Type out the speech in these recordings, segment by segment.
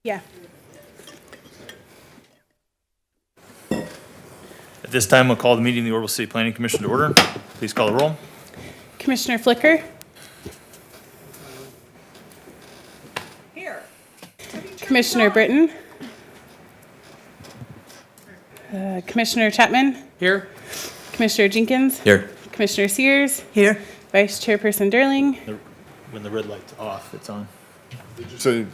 Yeah. At this time, we'll call the meeting of the Oroville City Planning Commission to order. Please call the roll. Commissioner Flicker? Here. Commissioner Britton? Commissioner Chapman? Here. Commissioner Jenkins? Here. Commissioner Sears? Here. Vice Chairperson Durling? When the red light's off, it's on. Did you say?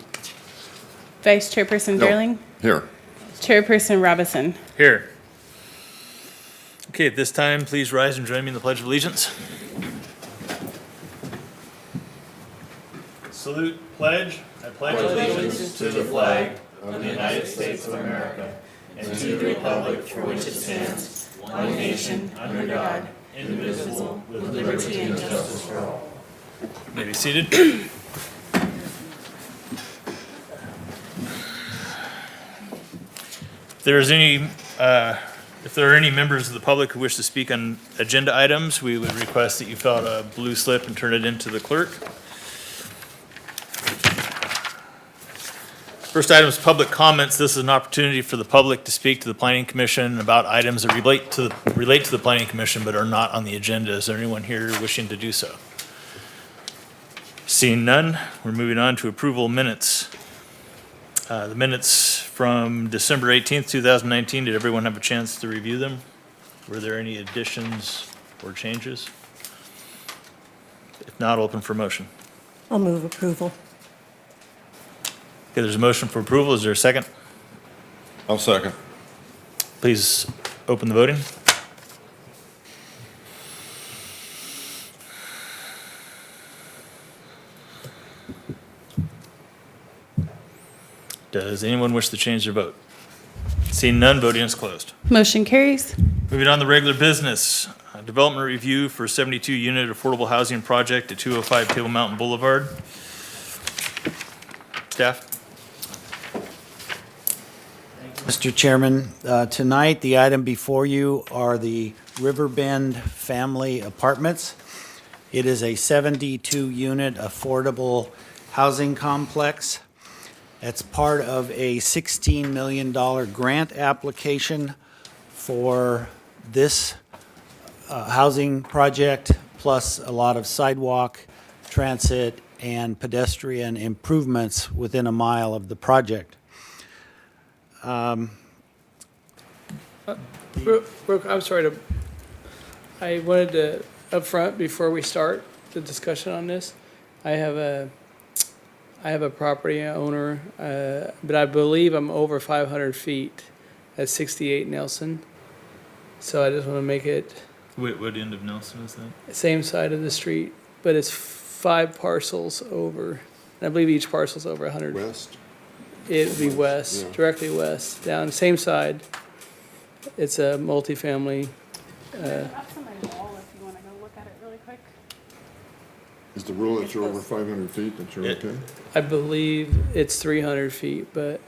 Vice Chairperson No. Durling? Here. Chairperson Robison? Here. Okay, at this time, please rise and join me in the Pledge of Allegiance. Salute, pledge. I pledge allegiance to the flag of the United States of America and to the republic for which it stands, one nation, under God, indivisible, with liberty and justice for all. You may be seated. If there are any members of the public who wish to speak on agenda items, we would request that you fill out a blue slip and turn it in to the clerk. First item is public comments. This is an opportunity for the public to speak to the Planning Commission about items that relate to the Planning Commission but are not on the agenda. Is there anyone here wishing to do so? Seeing none, we're moving on to approval minutes. The minutes from December 18th, 2019, did everyone have a chance to review them? Were there any additions or changes? If not, open for motion. I'll move approval. Okay, there's a motion for approval. Is there a second? I'll second. Please open the voting. Does anyone wish to change their vote? Seeing none, voting is closed. Motion carries. Moving on to regular business. Development review for 72-unit affordable housing project at 205 Table Mountain Boulevard. Staff? Mr. Chairman, tonight the item before you are the Riverbend Family Apartments. It is a 72-unit affordable housing complex. It's part of a $16 million grant application for this housing project, plus a lot of sidewalk, transit, and pedestrian improvements within a mile of the project. I'm sorry I wanted to, up front, before we start the discussion on this, I have a property owner, but I believe I'm over 500 feet at 68 Nelson. So I just want to make it Wait, what end of Nelson is that? same side of the street, but it's 5 parcels over. And I believe each parcel's over 100. West. It would be west, Yeah. directly west, down same side. It's a multifamily. That's on my wall if you want to go look at it really quick. Is the rule that you're over 500 feet that you're Yeah. okay? I believe it's 300 feet, but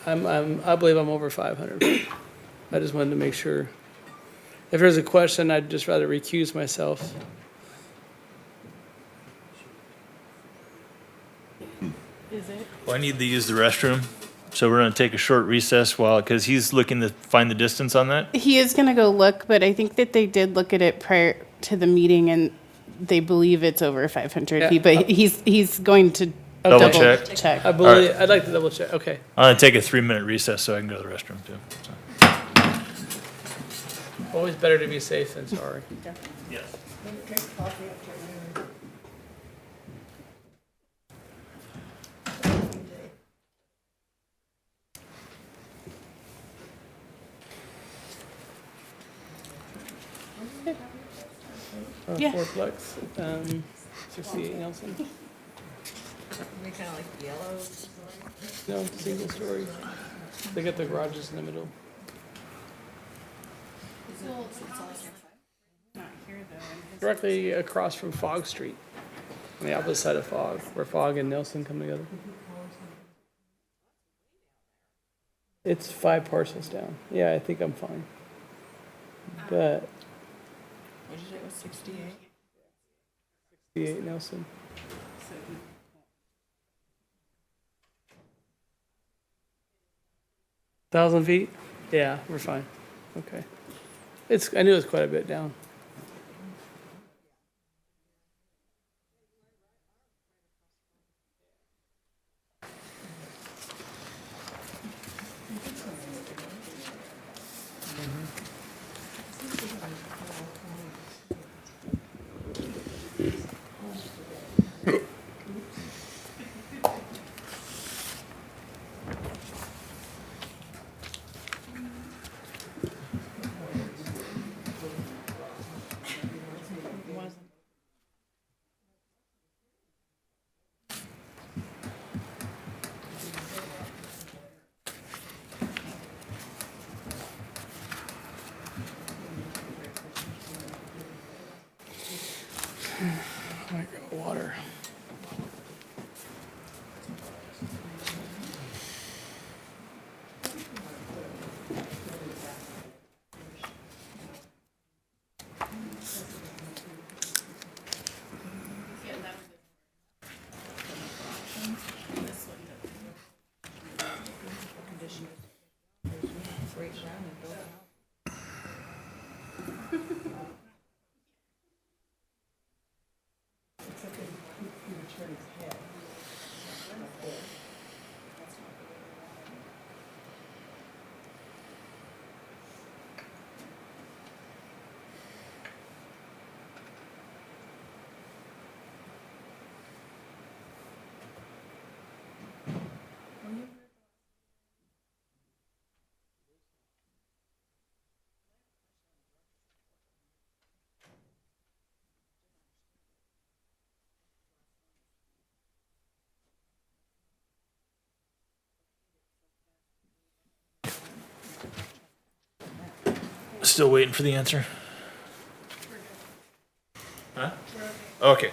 I believe I'm over 500. I just wanted to make sure. If there's a question, I'd just rather recuse myself. Is it? Well, I need to use the restroom, so we're going to take a short recess because he's looking to find the distance on that. He is going to go look, but I think that they did look at it prior to the meeting and they believe it's over 500 Yeah. feet, but he's going to Double double check. check. I believe, I'd like to double check. Okay. I'm going to take a 3-minute recess so I can go to the restroom too. So. Always better to be safe than sorry. Yes. Yeah. Fourplex, 68 Nelson. They kind of like yellow. No, single story. They got the garages in the middle. Directly across from Fogg Street, on the opposite side of Fogg, where Fogg and Nelson come together. It's 5 parcels down. Yeah, I think I'm fine. But What did you say, it was 68? 68 Nelson. 1,000 feet? Yeah, we're fine. Okay. I knew it was quite a bit down. I got water. Still waiting for the answer? Huh? Okay.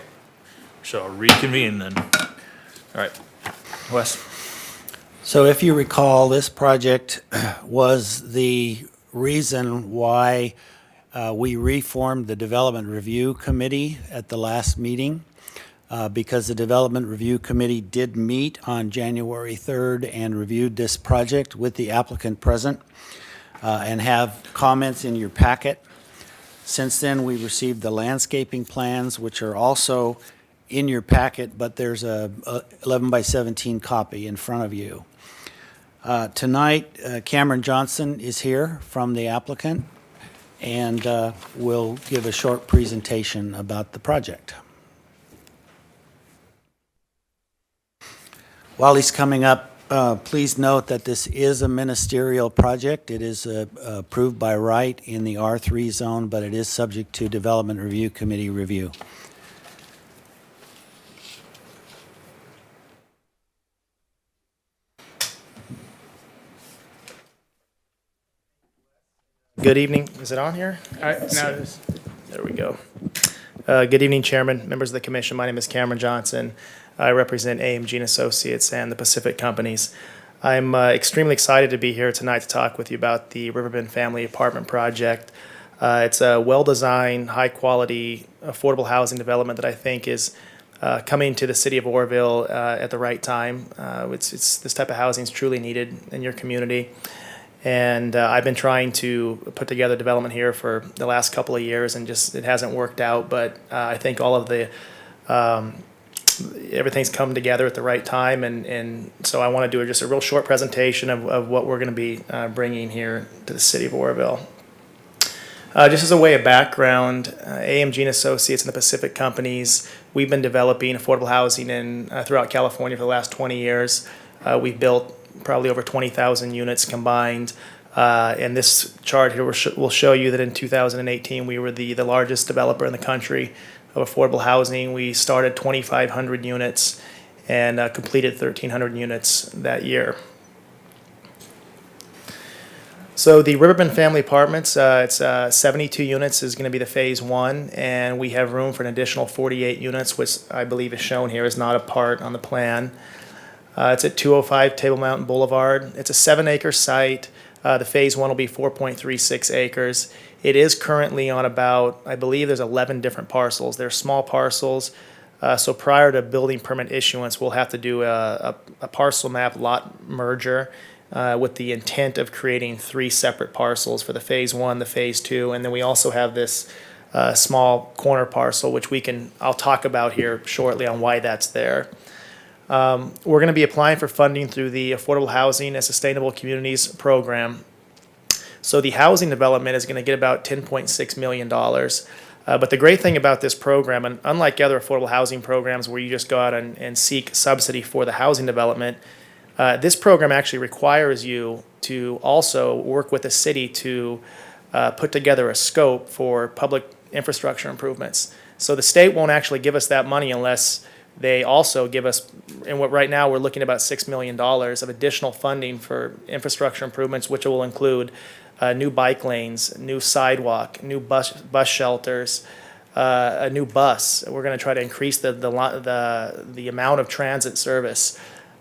So I'll reconvene then. All right. Wes? So if you recall, this project was the reason why we reformed the Development Review Committee at the last meeting, because the Development Review Committee did meet on January 3rd and reviewed this project with the applicant present and have comments in your packet. Since then, we received the landscaping plans, which are also in your packet, but there's a 11 by 17 copy in front of you. Tonight, Cameron Johnson is here from the applicant and will give a short presentation about the project. While he's coming up, please note that this is a ministerial project. It is approved by right in the R3 zone, but it is subject to Development Review Committee review. Good evening. Is it on here? All right, now it is. There we go. Good evening, Chairman, members of the Commission. My name is Cameron Johnson. I represent AMG and Associates and the Pacific Companies. I'm extremely excited to be here tonight to talk with you about the Riverbend Family Apartment Project. It's a well-designed, high-quality, affordable housing development that I think is coming to the city of Oroville at the right time. This type of housing is truly needed in your community. And I've been trying to put together development here for the last couple of years, and just it hasn't worked out. But I think all of the everything's come together at the right time, and so I want to do just a real short presentation of what we're going to be bringing here to the city of Oroville. Just as a way of background, AMG and Associates and the Pacific Companies, we've been developing affordable housing throughout California for the last 20 years. We've built probably over 20,000 units combined. And this chart here will show you that in 2018, we were the largest developer in the country of affordable housing. We started 2,500 units and completed 1,300 units that year. So the Riverbend Family Apartments, it's 72 units is going to be the phase one, and we have room for an additional 48 units, which I believe is shown here, is not a part on the plan. It's at 205 Table Mountain Boulevard. It's a 7-acre site. The phase one will be 4.36 acres. It is currently on about, I believe there's 11 different parcels. They're small parcels. So prior to building permit issuance, we'll have to do a parcel map lot merger. with the intent of creating 3 separate parcels for the Phase 1, the Phase 2, and then we also have this small corner parcel, which I'll talk about here shortly on why that's there. We're going to be applying for funding through the Affordable Housing and Sustainable Communities program. So the housing development is going to get about $10.6 million. But the great thing about this program, and unlike other affordable housing programs where you just go out and seek subsidy for the housing development, this program actually requires you to also work with the city to put together a scope for public infrastructure improvements. So the state won't actually give us that money unless they also give us, and what right now we're looking at about $6 million of additional funding for infrastructure improvements, which will include new bike lanes, new sidewalk, new bus shelters, a new bus. We're going to try to increase the amount of transit service.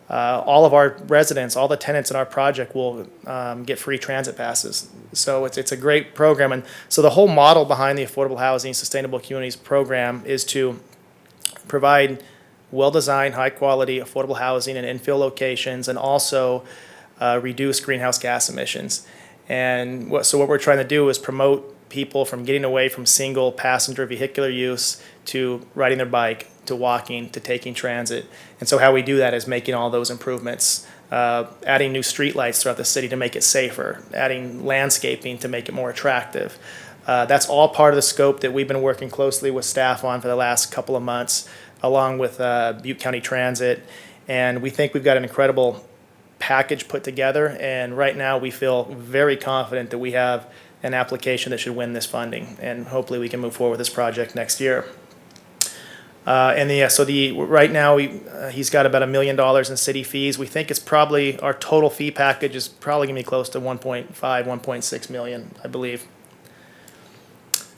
All of our residents, all the tenants in our project will get free transit passes. So it's a great program. And so the whole model behind the Affordable Housing Sustainable Communities program is to provide well-designed, high-quality, affordable housing in infill locations, and also reduce greenhouse gas emissions. And what we're trying to do is promote people from getting away from single passenger vehicular use to riding their bike, to walking, to taking transit. And so how we do that is making all those improvements, adding new streetlights throughout the city to make it safer, adding landscaping to make it more attractive. That's all part of the scope that we've been working closely with staff on for the last couple of months, along with Butte County Transit. And we think we've got an incredible package put together. And right now we feel very confident that we have an application that should win this funding. And hopefully we can move forward with this project next year. Right now he's got about $1 million in city fees. We think it's probably, our total fee package is probably gonna be close to 1.6 million, I believe.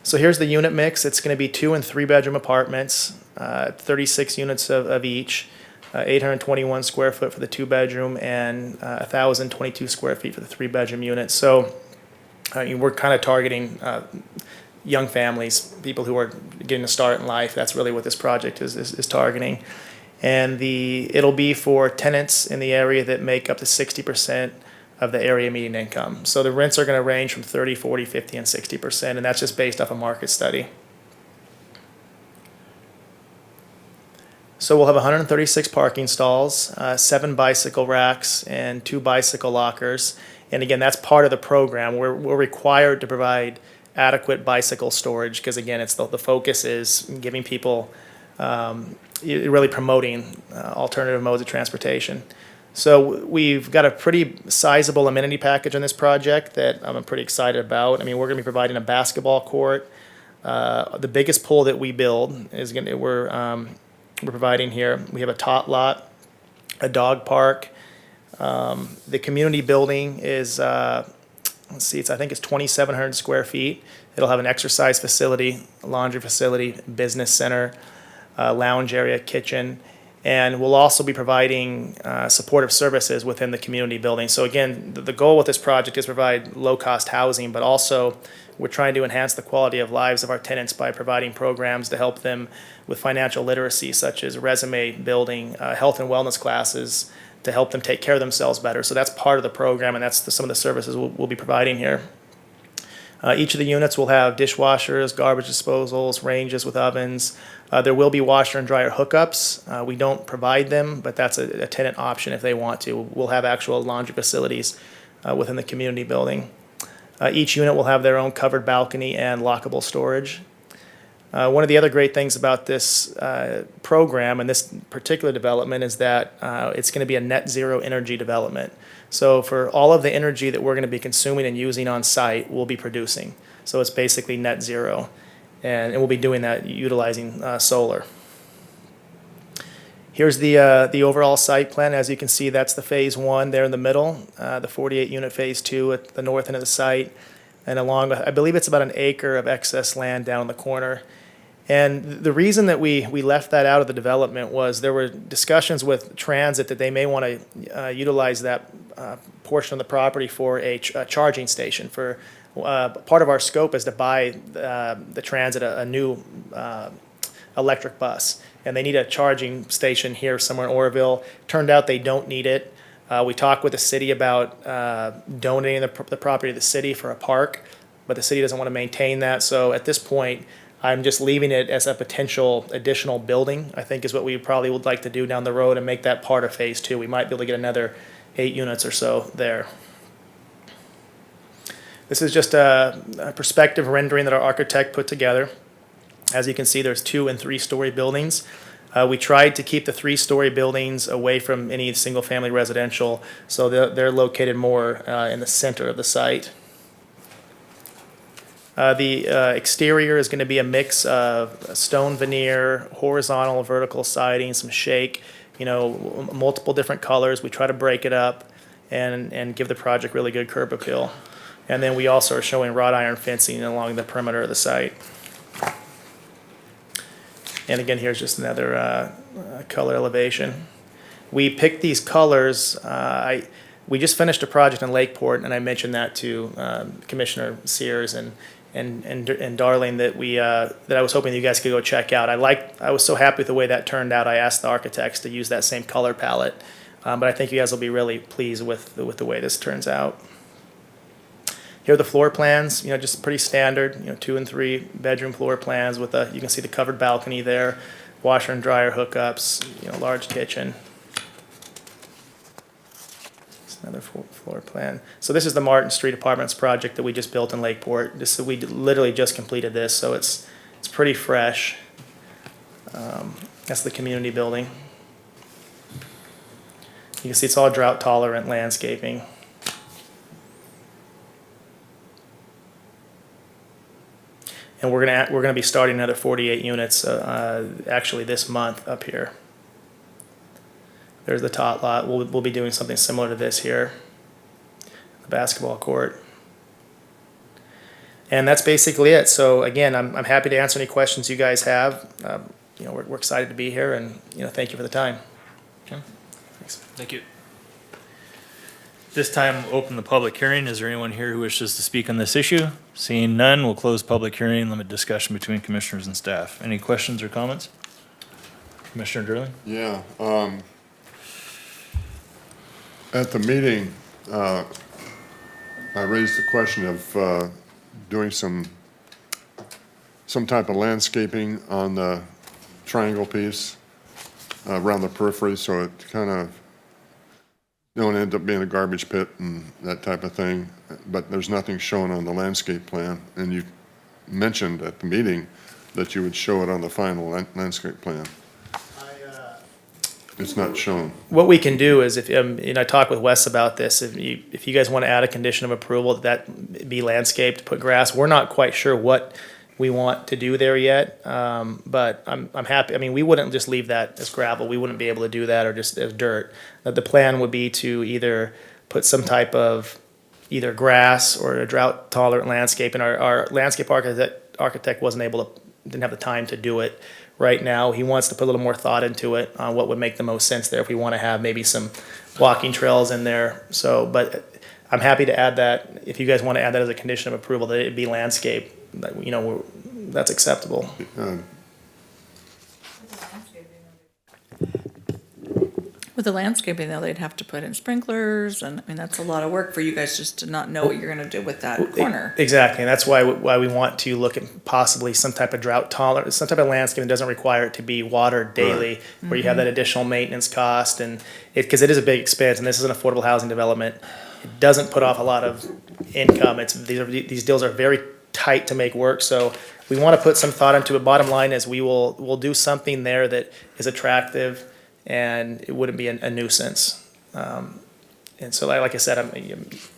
So here's the unit mix. It's gonna be 2 and 3 bedroom apartments, 36 units of each, 821 square foot for the 2 bedroom, and 1,022 square feet for the 3 bedroom unit. So we're kind of targeting young families, people who are getting a start in life. That's really what this project is targeting. And it'll be for tenants in the area that make up to 60% of the area median income. So the rents are going to range from 30, 40, 50, and 60%, and that's just based off a market study. So we'll have 136 parking stalls, 7 bicycle racks, and 2 bicycle lockers. And again, that's part of the program. We're required to provide adequate bicycle storage because, again, it's the focus is giving people, really promoting alternative modes of transportation. So we've got a pretty sizable amenity package on this project that I'm pretty excited about. I mean, we're going to be providing a basketball court. The biggest pool that we build is we're providing here. We have a tot lot, a dog park. The community building is, I think it's 2,700 square feet. It'll have an exercise facility, a laundry facility, business center, lounge area, kitchen, and we'll also be providing supportive services within the community building. So again, the goal with this project is provide low-cost housing, but also we're trying to enhance the quality of lives of our tenants by providing programs to help them with financial literacy, such as resume building, health and wellness classes, to help them take care of themselves better. So that's part of the program, and that's some of the services we'll be providing here. Each of the units will have dishwashers, garbage disposals, ranges with ovens. There will be washer and dryer hookups. We don't provide them, but that's a tenant option if they want to. We'll have actual laundry facilities within the community building. Each unit will have their own covered balcony and lockable storage. One of the other great things about this program and this particular development is that it's going to be a net zero energy development. So for all of the energy that we're going to be consuming and using on site, we'll be producing. So it's basically net zero. And we'll be doing that utilizing solar. Here's the overall site plan. As you can see, that's the phase 1 there in the middle, the 48 unit phase 2 at the north end of the site. And along with, I believe it's about an acre of excess land down in the corner. And the reason that we left that out of the development was there were discussions with transit that they may want to utilize that portion of the property for a charging station. For part of our scope is to buy the transit a new electric bus, and they need a charging station here somewhere in Oroville. Turned out they don't need it. We talked with the city about donating the property to the city for a park, but the city doesn't want to maintain that. So at this point, I'm just leaving it as a potential additional building, I think is what we probably would like to do down the road and make that part of phase 2. We might be able to get another 8 units or so there. This is just a perspective rendering that our architect put together. As you can see, there's 2- and 3-story buildings. We tried to keep the 3-story buildings away from any single-family residential, so they're located more in the center of the site. The exterior is going to be a mix of stone veneer, horizontal, vertical siding, some shake, multiple different colors. We try to break it up and give the project really good curb appeal. And then we also are showing wrought iron fencing along the perimeter of the site. And again, here's just another color elevation. We picked these colors. We just finished a project in Lakeport, and I mentioned that to Commissioner Sears and Darling that I was hoping you guys could go check out. I was so happy with the way that turned out. I asked the architects to use that same color palette, but I think you guys will be really pleased with the way this turns out. Here are the floor plans, just pretty standard, 2 and 3 bedroom floor plans with you can see the covered balcony there, washer and dryer hookups, large kitchen. It's another floor plan. So this is the Martin Street Apartments project that we just built in Lakeport. We literally just completed this, so it's pretty fresh. That's the community building. You can see it's all drought tolerant landscaping. And we're gonna be starting another 48 units actually this month up here. There's the tot lot. We'll be doing something similar to this here, the basketball court. And that's basically it. So again, I'm happy to answer any questions you guys have. We're excited to be here, and thank you for the time. Okay. Thanks. Thank you. This time, we'll open the public hearing. Is there anyone here who wishes to speak on this issue? Seeing none, we'll close public hearing and limit discussion between commissioners and staff. Any questions or comments? Commissioner Durling? Yeah, at the meeting, I raised the question of doing some type of landscaping on the triangle piece around the periphery, so it kind of don't end up being a garbage pit and that type of thing. But there's nothing shown on the landscape plan, and you mentioned at the meeting that you would show it on the final landscape plan. It's not shown. What we can do is, if and I talked with Wes about this, if you guys want to add a condition of approval that be landscaped, put grass. We're not quite sure what we want to do there yet, but I'm happy. I mean, we wouldn't just leave that as gravel. We wouldn't be able to do that, or just as dirt. The plan would be to either put some type of either grass or a drought tolerant landscape. And our landscape architect didn't have the time to do it right now. He wants to put a little more thought into it on what would make the most sense there, if we want to have maybe some walking trails in there. So, but I'm happy to add that, if you guys want to add that as a condition of approval, that it be landscape, that's acceptable. With the landscaping, though, they'd have to put in sprinklers, and that's a lot of work for you guys just to not know what you're gonna do with that corner. Exactly, and that's why we want to look at possibly some type of drought tolerant, some type of landscape that doesn't require it to be watered daily, where you have that additional maintenance cost, and because it is a big expense, and this is an affordable housing development. It doesn't put off a lot of income. These deals are very tight to make work, so we want to put some thought into it. Bottom line is we'll do something there that is attractive, and it wouldn't be a nuisance. And so, like I said, I'm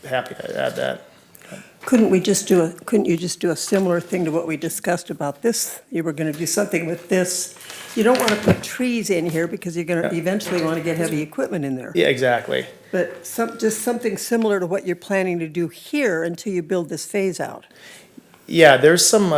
happy to add that. Couldn't you just do a similar thing to what we discussed about this? You were gonna do something with this. You don't wanna put trees in here because you're gonna eventually wanna get heavy equipment in there. Yeah, exactly. But just something similar to what you're planning to do here until you build this phase out. Yeah, there's some,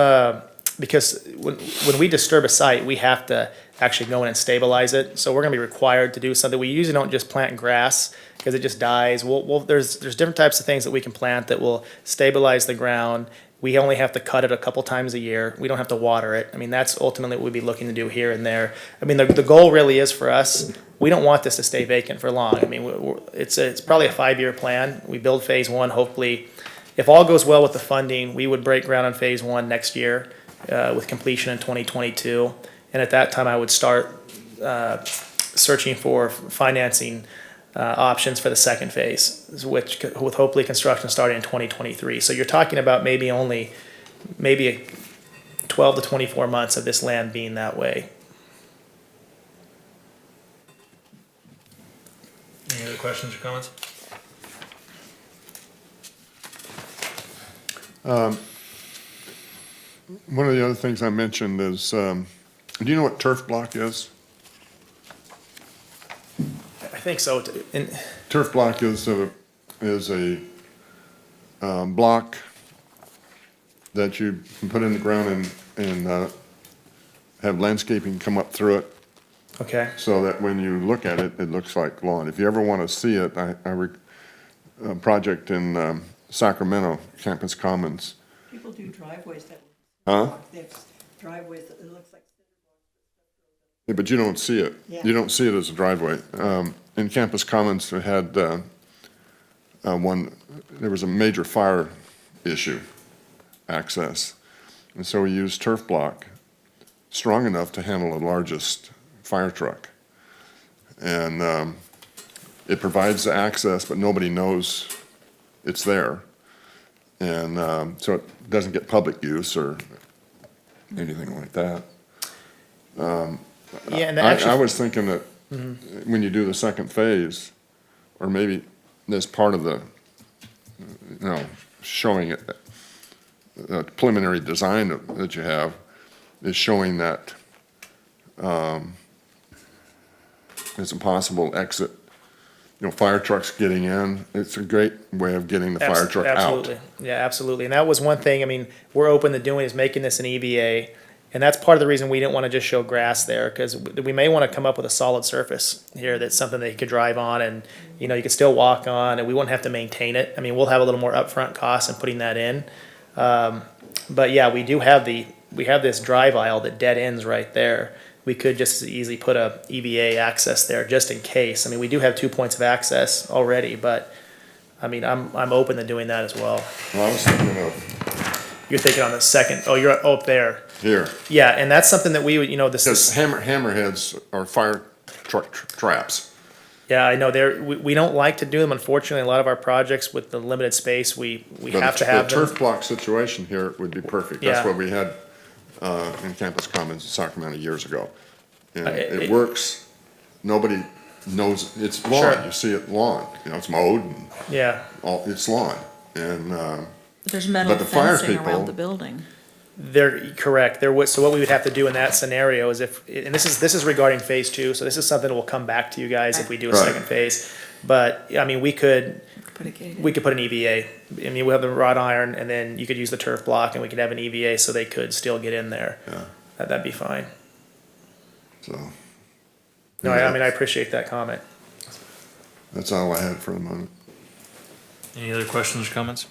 because when we disturb a site, we have to actually go in and stabilize it. So we're gonna be required to do something. We usually don't just plant grass because it just dies. There's different types of things that we can plant that will stabilize the ground We only have to cut it a couple times a year. We don't have to water it. I mean, that's ultimately what we'd be looking to do here and there. I mean, the goal really is for us, we don't want this to stay vacant for long. I mean, it's probably a 5-year plan. We build phase one, hopefully. If all goes well with the funding, we would break ground on phase one next year with completion in 2022. And at that time, I would start searching for financing options for the second phase, which with hopefully construction starting in 2023. So you're talking about maybe 12 to 24 months of this land being that way. Any other questions or comments? One of the other things I mentioned is, do you know what turf block is? I think so. Turf block is a block that you can put in the ground and have landscaping come up through it, Okay. so that when you look at it, it looks like lawn. If you ever want to see it, a project in Sacramento, Campus Commons. People do driveways that. Huh? They have driveways that it looks like. Yeah, but you don't see it. Yeah. You don't see it as a driveway. In Campus Commons, we had there was a major fire issue, access. And so we used turf block, strong enough to handle the largest fire truck. And it provides the access, but nobody knows it's there. And so it doesn't get public use or anything like that. Yeah, and I actually, was thinking that when you do the second phase, or maybe as part of the, showing it, the preliminary design that you have, is showing that it's a possible exit. Fire trucks getting in, it's a great way of getting the fire truck out. absolutely. Yeah, absolutely. And that was one thing, I mean, we're open to doing is making this an EVA. And that's part of the reason we didn't want to just show grass there, because we may want to come up with a solid surface here that's something that you could drive on and, you could still walk on, and we won't have to maintain it. I mean, we'll have a little more upfront cost in putting that in. But yeah, we have this drive aisle that dead ends right there. We could just as easily put a EVA access there just in case. I mean, we do have 2 points of access already, but I mean, I'm open to doing that as well. Well, I was thinking of You're thinking on the second, you're up there. here, Yeah, and that's something that we would, this because is, hammerheads are fire truck traps. yeah, I know, we don't like to do them, unfortunately. A lot of our projects with the limited space, we But have to have the them. turf block situation here would be perfect. Yeah. That's what we had in Campus Commons in Sacramento years ago. And it- it works. Nobody knows, it's lawn. Sure. You see it lawn. It's mowed and Yeah, it's lawn. And There's metal But the fire fencing people- around the building. they're correct. So what we would have to do in that scenario is and this is regarding phase two, so this is something that will come back to you guys if we do a Right. second phase. But, I mean, we could Put a gate in. put an EVA. I mean, we'll have the wrought iron, and then you could use the turf block, and we could have an EVA so they could still get in there. Yeah. That'd be fine. so No, I mean, I appreciate that comment. that's all I had for the moment. Any other questions or comments?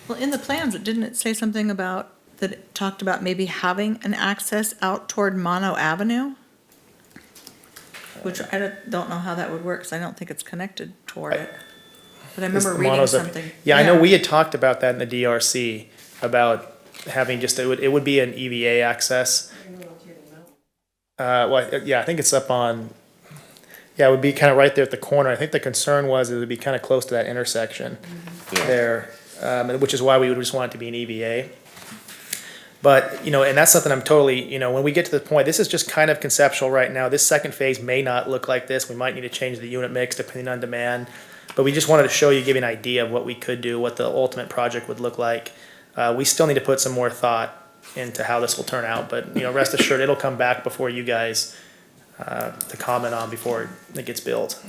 Well, in the plans, didn't it say something about, that it talked about maybe having an access out toward Mono Avenue? Which I don't know how that would work, because I don't think it's connected toward it. But I remember reading Mono's up- something. Yeah, I know we had talked about that in the DRC, about having just, it would be an EVA access. Yeah, I think it's up on, yeah, it would be kind of right there at the corner. I think the concern was it would be kind of close to that intersection there, which is why we would just want it to be an EVA. But, and that's something I'm totally, when we get to the point, this is just kind of conceptual right now. This second phase may not look like this. We might need to change the unit mix depending on demand. But we just wanted to show you, give you an idea of what we could do, what the ultimate project would look like. We still need to put some more thought into how this will turn out, but, rest assured, it'll come back before you guys to comment on before it gets built.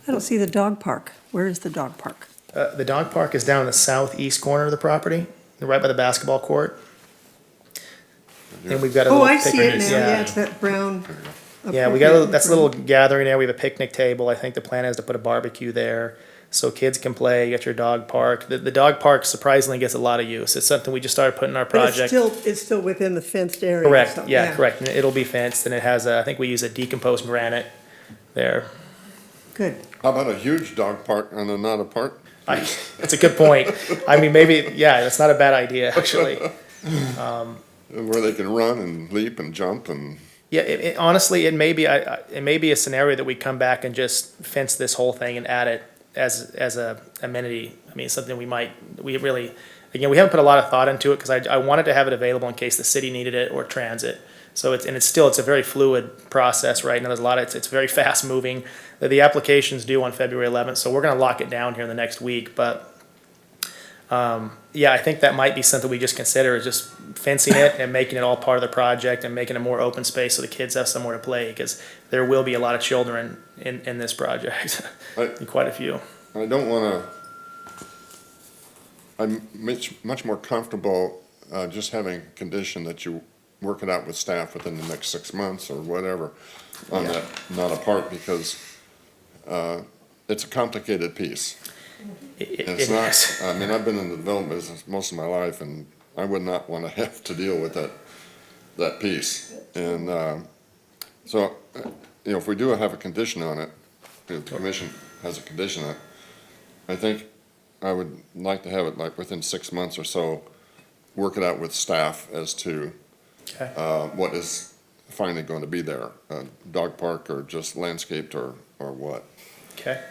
I don't see the dog park. Where is the dog park? The dog park is down in the southeast corner of the property, right by the basketball court. And we've got a Oh, little I see it picture- now. Yeah, it's that brown. Yeah, we got, that's a little gathering there. We have a picnic table. I think the plan is to put a barbecue there so kids can play. You got your dog park. The dog park surprisingly gets a lot of use. It's something we just started putting in our But project. it's still within the fenced area or Correct, something, yeah, correct. And it'll be fenced and it has, I think we use a decomposed granite there. Good. How about a huge dog park and not a park? That's a good point. I mean, maybe, yeah, that's not a bad idea, actually. Where they can run and leap and jump and, Yeah, honestly, it may be, it may be a scenario that we come back and just fence this whole thing and add it as a amenity. I mean, something we really, again, we haven't put a lot of thought into it because I wanted to have it available in case the city needed it or transit. So it's a very fluid process right now. There's a lot of, it's very fast moving. The application's due on February 11th, so we're gonna lock it down here in the next week, but yeah, I think that might be something we just consider, is just fencing it and making it all part of the project and making it more open space so the kids have somewhere to play, because there will be a lot of children in this project, quite a few. I don't wanna, I'm much more comfortable, just having a condition that you work it out with staff within the next 6 months or whatever on that, not a part, because, it's a complicated piece. It's not, I mean, I've been in the development business most of my life, and I would not want to have to deal with that piece. And so, you know, if we do have a condition on it, if the commission has a condition on it, I think I would like to have it like within 6 months or so, work it out with staff as to what is finally going to be there, dog park or just landscaped or what. Okay.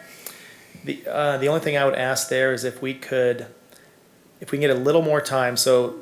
The only thing I would ask there is if we can get a little more time, so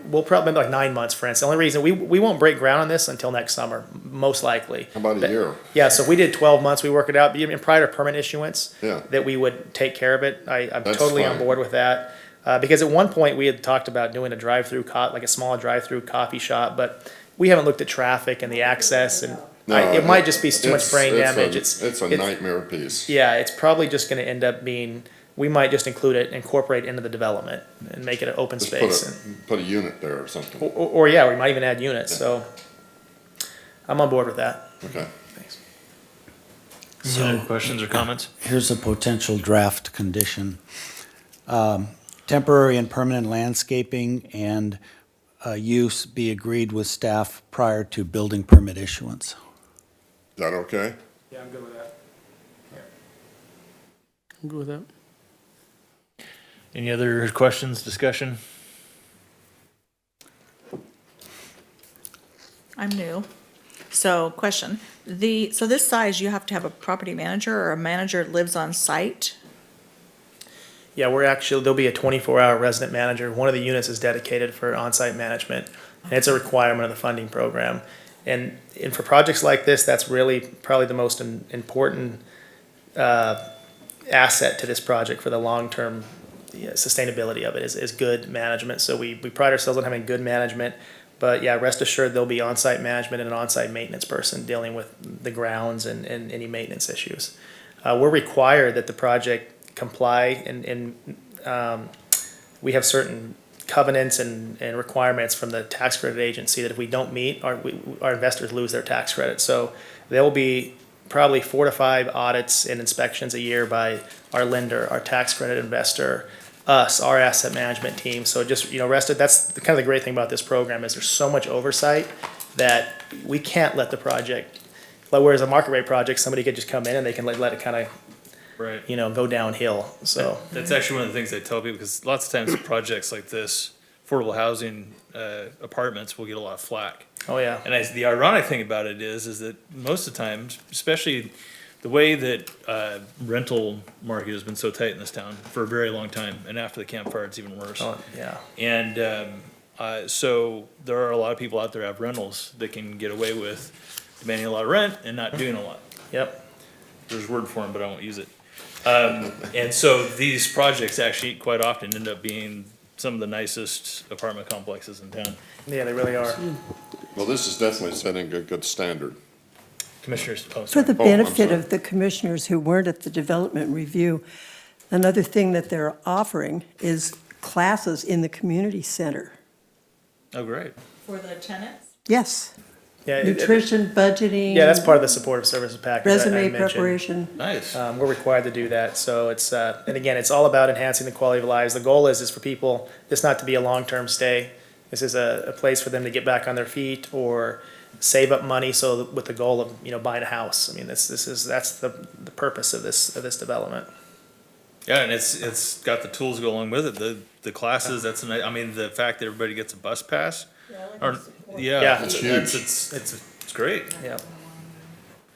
we'll probably, like 9 months, for instance. The only reason, we won't break ground on this until next summer, most likely. How about a year? Yeah, so if we did 12 months, we work it out, even prior to permit issuance, Yeah. that we would take care of it. I'm That's totally on fine. board with that. Because at one point, we had talked about doing a drive-through, like a small drive-through coffee shop, but we haven't looked at traffic and the access, and it might just be too much brain damage. It's a nightmare piece. Yeah, it's probably just gonna end up being, we might just include it, incorporate it into the development and make it an open Just space. put a unit there or something. Or yeah, we might even add units, so I'm on board with that. Okay. Thanks. Any other questions or comments? Here's a potential draft condition. Temporary and permanent landscaping and use be agreed with staff prior to building permit issuance. Is that okay? Yeah, I'm good with that. I'm good with that. Any other questions, discussion? I'm new. So, question, so this size, you have to have a property manager or a manager that lives on site? Yeah, there'll be a 24-hour resident manager. One of the units is dedicated for on-site management, and it's a requirement of the funding program. And for projects like this, that's really probably the most important asset to this project for the long-term sustainability of it is good management. So we pride ourselves on having good management, but yeah, rest assured there'll be on-site management and an on-site maintenance person dealing with the grounds and any maintenance issues. We're required that the project comply and we have certain covenants and requirements from the tax credit agency that if we don't meet, our investors lose their tax credit. So there will be probably 4 to 5 audits and inspections a year by our lender, our tax credit investor, us, our asset management team. So just, that's kind of the great thing about this program is there's so much oversight that we can't let the project, whereas a market rate project, somebody could just come in and they can let it kind of, Right. go downhill. So That's actually one of the things I tell people, because lots of times projects like this, affordable housing apartments will get a lot of flack. oh yeah. And the ironic thing about it is that most of the times, especially the way that rental market has been so tight in this town for a very long time, and after the campfire, it's even worse. Oh, yeah. And so there are a lot of people out there who have rentals that can get away with demanding a lot of rent and not doing a lot. Yep. There's a word for them, but I won't use it. And so these projects actually quite often end up being some of the nicest apartment complexes in town. Yeah, they really are. Well, this is definitely setting a good standard. Commissioners, oh, For sorry. the I'm benefit sorry. of the commissioners who weren't at the development review, another thing that they're offering is classes in the community center. Oh, great. For the tenants? Yes, Yeah, nutrition, budgeting. yeah, that's part of the supportive services package. I Resume mentioned. preparation. Nice. We're required to do that, so it's, and again, it's all about enhancing the quality of lives. The goal is for people, this not to be a long-term stay. This is a place for them to get back on their feet or save up money, so with the goal of, buying a house. I mean, that's the purpose of this development. Yeah, and it's got the tools go along with it. The classes, that's nice. I mean, the fact that everybody gets a bus pass. Yeah, It's It's great. Yeah.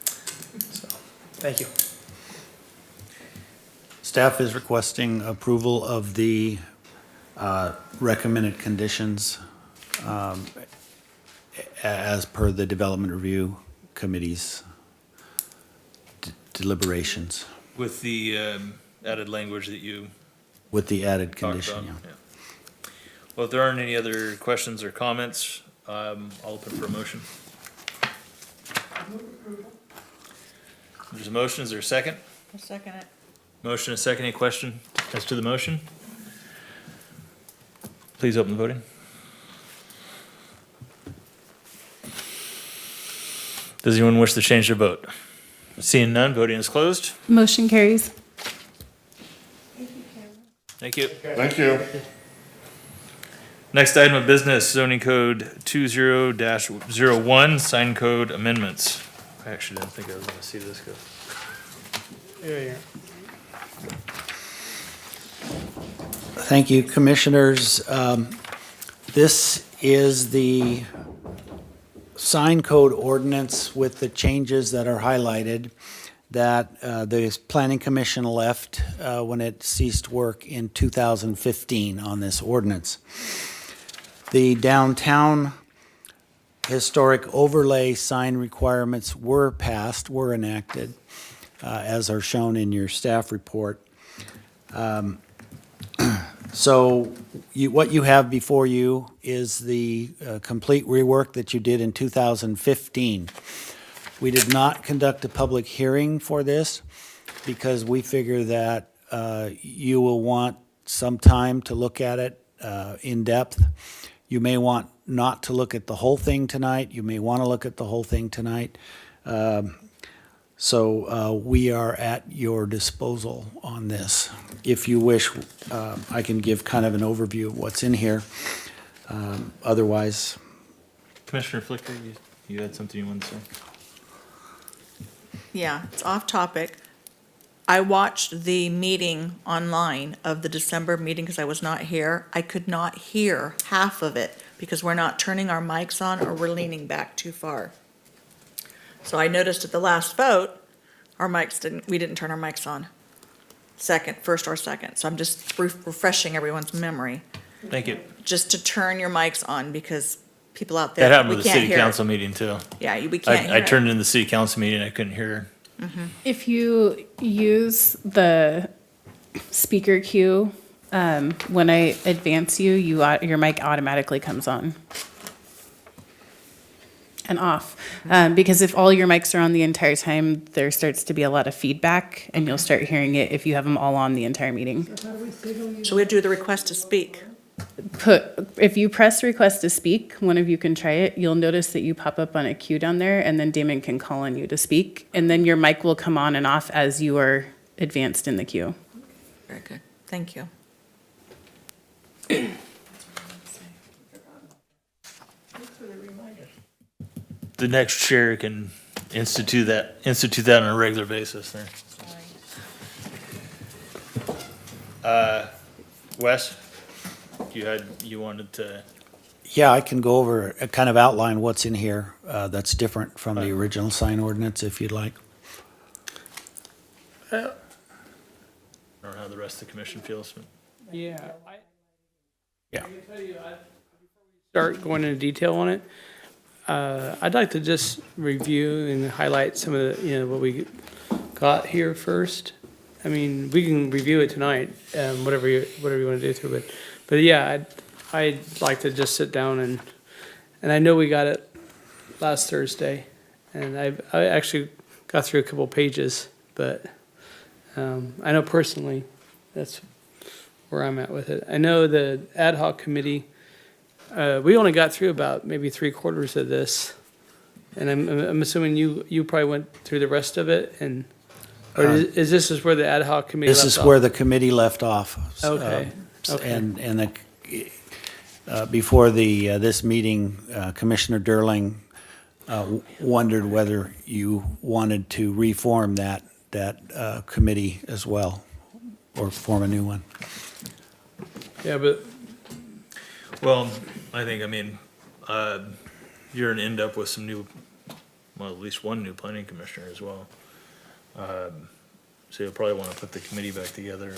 So, thank you. Staff is requesting approval of the recommended conditions as per the Development Review Committee's deliberations With the added language that you with the added talked condition. about. Yeah. Yeah. Well, if there aren't any other questions or comments, I'll open for a motion. There's a motion. Is there a second? I'll second it. Motion and a second. Any question as to the motion? Please open the voting. Does anyone wish to change their vote? Seeing none, voting is closed. Motion carries. Thank you. Thank you. Next item of business, zoning code 20-01, sign code amendments. I actually didn't think I was gonna see this go. Yeah. Thank you, Commissioners. This is the sign code ordinance with the changes that are highlighted that the Planning Commission left when it ceased work in 2015 on this ordinance. The downtown historic overlay sign requirements were enacted, as are shown in your staff report. So what you have before you is the complete rework that you did in 2015. We did not conduct a public hearing for this because we figure that you will want some time to look at it in depth. You may want not to look at the whole thing tonight. You may want to look at the whole thing tonight. So we are at your disposal on this. If you wish, I can give kind of an overview of what's in here. Otherwise, Commissioner Flicker, you had something you wanted to say? Yeah, it's off topic. I watched the meeting online of the December meeting because I was not here. I could not hear half of it because we're not turning our mics on or we're leaning back too far. So I noticed at the last vote, we didn't turn our mics on. First or second. So I'm just refreshing everyone's memory, Thank you. just to turn your mics on because people out there, That happened we with the can't city hear it. council meeting too. Yeah, we can't hear I it. turned in the city council meeting, I couldn't hear. If you use the speaker cue, when I advance you, your mic automatically comes on and off. Because if all your mics are on the entire time, there starts to be a lot of feedback, and you'll start hearing it if you have them all on the entire meeting. So we do the request to speak. If you press request to speak, one of you can try it, you'll notice that you pop up on a queue down there, and then Damon can call on you to speak, and then your mic will come on and off as you are advanced in the queue. Very good. Thank you. The next chair can institute that on a regular basis there. Wes, you wanted to, yeah, I can go over, kind of outline what's in here that's different from the original sign ordinance, if you'd like. I don't know how the rest of the commission feels. But Yeah. Yeah. I can tell you, before we start going into detail on it, I'd like to just review and highlight some of the, what we got here first. I mean, we can review it tonight, whatever you want to do through it. But yeah, I'd like to just sit down and I know we got it last Thursday, and I actually got through a couple pages, but I know personally that's where I'm at with it. I know the ad hoc committee, we only got through about maybe 3/4 of this And I'm assuming you probably went through the rest of it, and, or is this is where the ad hoc committee left off? This is where the committee left off. Okay, okay. And before this meeting, Commissioner Durling wondered whether you wanted to reform that committee as well, or form a new one. Yeah, but Well, I think, you're gonna end up with some new, well, at least one new planning commissioner as well. So you'll probably wanna put the committee back together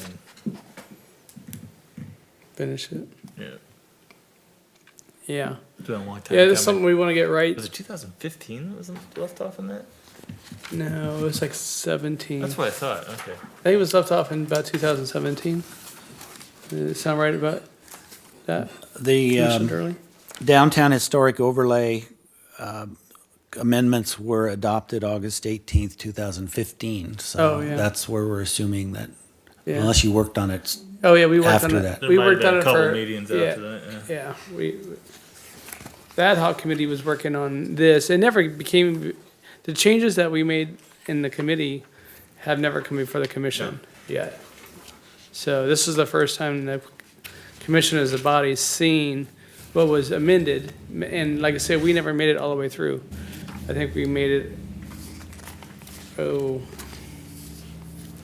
and, finish it. yeah. Yeah. It's been a long time Yeah, that's coming. something we want to get right. Was it 2015 that was left off in that? No, it was like 17. That's what I thought, okay. I think it was left off in about 2017. Does it sound right about that? The Commissioner Durling? downtown historic overlay amendments were adopted August 18th, 2015. So Oh, yeah. that's where we're assuming that, Yeah. unless you worked on it. Oh, yeah, we worked on after it. that. There We might have worked been on a it couple for. meetings yeah, after that, yeah. Yeah, the ad hoc committee was working on this. It never became, the changes that we made in the committee have never come before the commission yet. So this is the first time the commission as a body seen what was amended. And like I said, we never made it all the way through. I think we made it,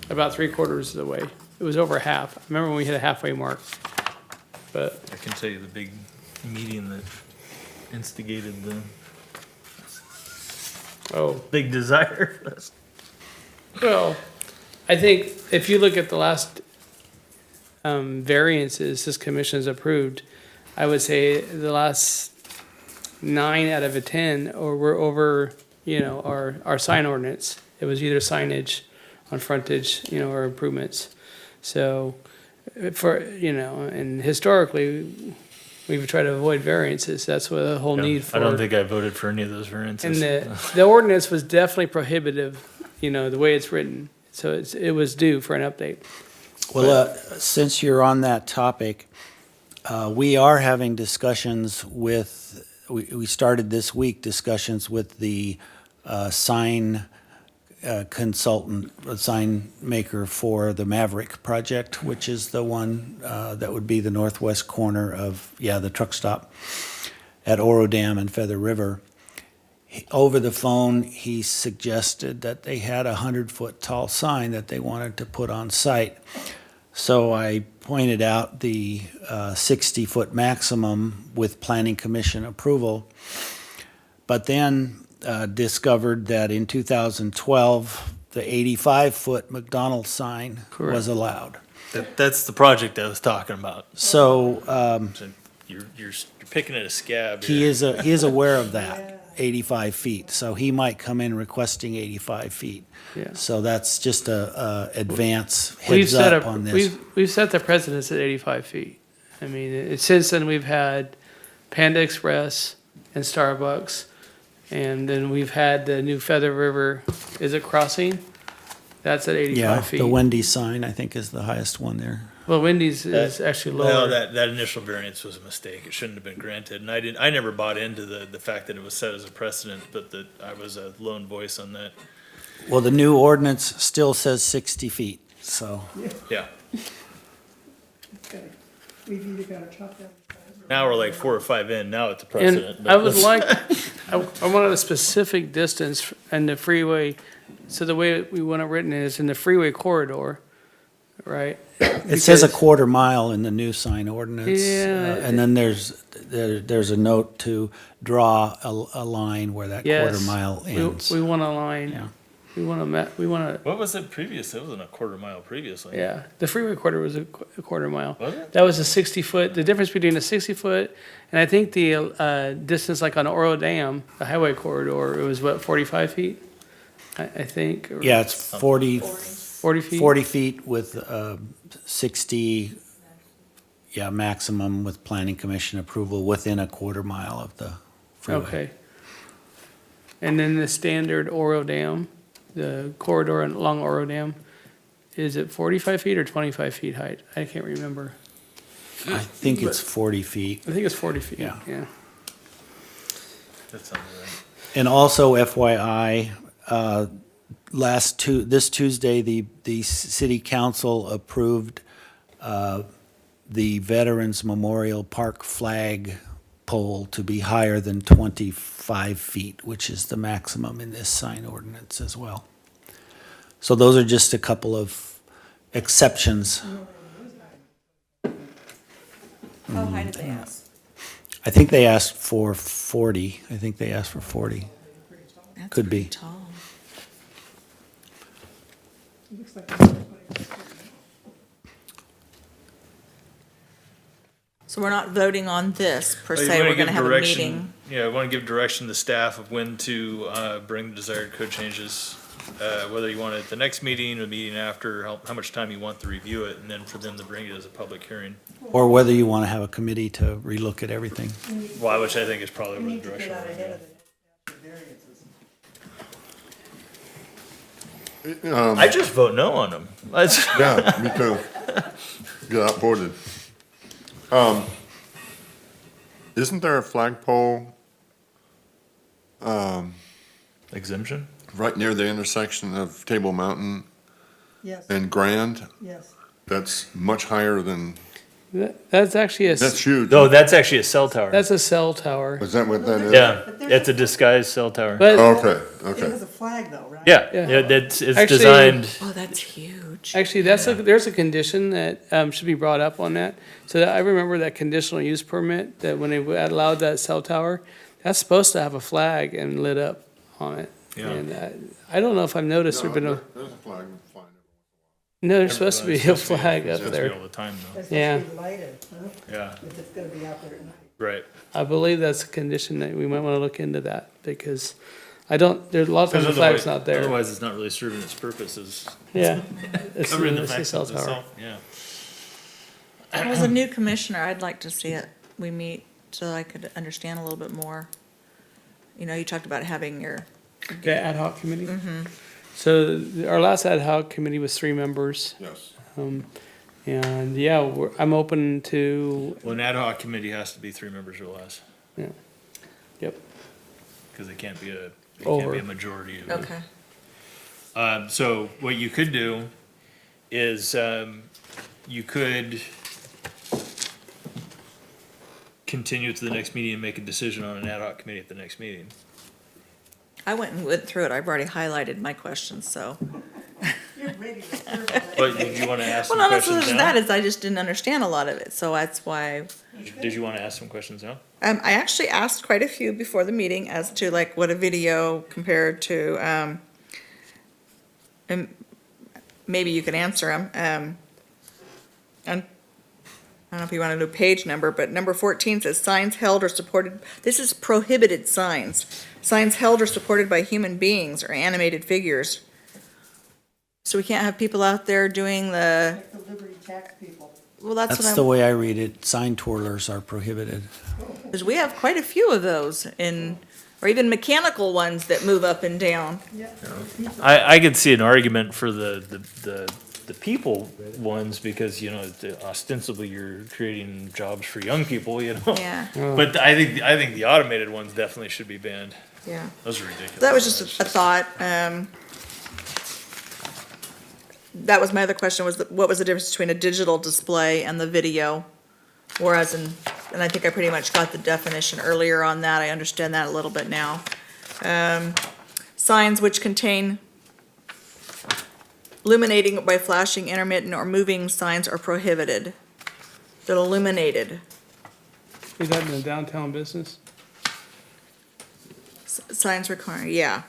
about 3/4 of the way. It was over half. I remember when we hit a halfway mark. But I can tell you the big meeting that instigated the big desire for this. well, I think if you look at the last variances this commission has approved, I would say the last 9 out of 10 were over, our sign ordinance. It was either signage on frontage, or improvements. So and historically, we've tried to avoid variances. That's what the whole need for. I don't think I voted for any of those variances. And the ordinance was definitely prohibitive, the way it's written. So it was due for an update. Well, since you're on that topic, we are having discussions we started this week, discussions with the sign consultant, sign maker for the Maverick project, which is the one that would be the northwest corner of, the truck stop at Oro Dam and Feather River. Over the phone, he suggested that they had a 100-foot tall sign that they wanted to put on site. So I pointed out the 60-foot maximum with planning commission approval, but then discovered that in 2012, the 85-foot McDonald's sign was allowed. That's the project I was talking about. So So you're picking at a scab he here. is aware of that, 85 feet. So he might come in requesting 85 feet. Yeah. So that's just a advance We've heads set up on this. We've set the precedence at 85 feet. I mean, since then we've had Panda Express and Starbucks, and then we've had the new Feather River. Is it crossing? That's at 85 feet. The Wendy's sign, I think, is the highest one there. Well, Wendy's is actually lower. Well, that initial variance was a mistake. It shouldn't have been granted. And I never bought into the fact that it was set as a precedent, but that I was a lone voice on that. Well, the new ordinance still says 60 feet, so. Yeah. We've either got to chop down. Now we're like 4 or 5 in. Now it's a And precedent. I would like, I wanted a specific distance in the freeway. So the way we want it written is in the freeway corridor, right? It says a Because- quarter mile in the new sign ordinance. Yeah. And then there's a note to draw a line where that quarter Yes, mile ends. we want a line. Yeah. We want to, What was it previous? It wasn't a quarter mile previously. yeah, the freeway corridor was a quarter mile. Was it? That was a 60-foot, the difference between a 60-foot, and I think the distance like on Oro Dam, the highway corridor, it was what, 45 feet? I think. or Yeah, it's 40 40 feet? feet with 60, maximum with planning commission approval within a quarter mile of the freeway. Okay. And then the standard Oro Dam, the corridor along Oro Dam, is it 45 feet or 25 feet height? I can't remember. I think it's 40 feet. I think it's 40 feet, Yeah. yeah. That sounds right. And also FYI, this Tuesday, the city council approved the Veterans Memorial Park flag pole to be higher than 25 feet, which is the maximum in this sign ordinance as well. So those are just a couple of exceptions. How high did they ask? I think they asked for 40. I think they asked for 40. That's Could be. pretty tall. So we're not voting on this per Well, you se, wanna we're gonna give have a direction- meeting. Yeah, we want to give direction to staff of when to bring the desired code changes. Whether you want it at the next meeting or the meeting after, how much time you want to review it, and then for them to bring it as a public hearing. Or whether you want to have a committee to relook at everything. Well, which I think is probably where the direction. I just vote no on them. That's, Yeah, me too. Get outvoted. Isn't there a flagpole exemption? right near the intersection of Table Mountain Yes, and Grand? yes. That's much higher than, That's actually that's huge. No, that's actually a cell tower. that's a cell tower. Is that what that is? Yeah, it's a disguised cell tower. But Okay, It okay. has a flag though, right? Yeah, Yeah. yeah, it's Actually- designed, Oh, that's huge. actually, there's a condition that should be brought up on that. So that I remember that conditional use permit, that when they allowed that cell tower, that's supposed to have a flag and lit up on it. Yeah. And I don't know if I've noticed there's been a, There's a flag flying. no, there's supposed to be a flag up It's supposed to be there. all the time though. That's Yeah. supposed to be lighted, huh? Yeah, If it's gonna be out there at night. right. I believe that's a condition that we might want to look into that, because there's a lot of times the flag's not there. Otherwise, it's not really serving its purpose as Yeah. It's covering the it's a facts cell of the tower. cell. Yeah. As a new commissioner, I'd like to see it, we meet, so I could understand a little bit more. You know, you talked about having your, The ad hoc committee? So our last ad hoc committee was 3 members. Yes. And yeah, I'm open to, Well, an ad hoc committee has to be 3 members or less, yep. because it can't be a Over. majority of. okay. So what you could do is, you could continue to the next meeting and make a decision on an ad hoc committee at the next meeting. I went through it, I've already highlighted my questions, so. You're ready to serve on that. But did you want to ask some Well, not questions necessarily that, now? is I just didn't understand a lot of it, so that's why. Did you want to ask some questions now? I actually asked quite a few before the meeting as to like what a video compared to, and maybe you could answer them. And I don't know if you want to do page number, but number 14 says signs held or supported, this is prohibited signs. Signs held or supported by human beings or animated figures. So we can't have people out there doing the, Like the Liberty Tax people. well, that's That's what the I'm, way I read it. Sign twirlers are prohibited. because we have quite a few of those in, or even mechanical ones that move up and down. I could see an argument for the people ones, because, you know, ostensibly you're creating jobs for young people, you know? Yeah, But I think the automated ones definitely should be banned. yeah. Those are ridiculous. That was just a thought. That was my other question, was what was the difference between a digital display and the video? Whereas and I think I pretty much got the definition earlier on that, I understand that a little bit now. Signs which contain illuminating by flashing, intermittent, or moving signs are prohibited. They're illuminated. Is that in the downtown business? Signs requiring, yeah.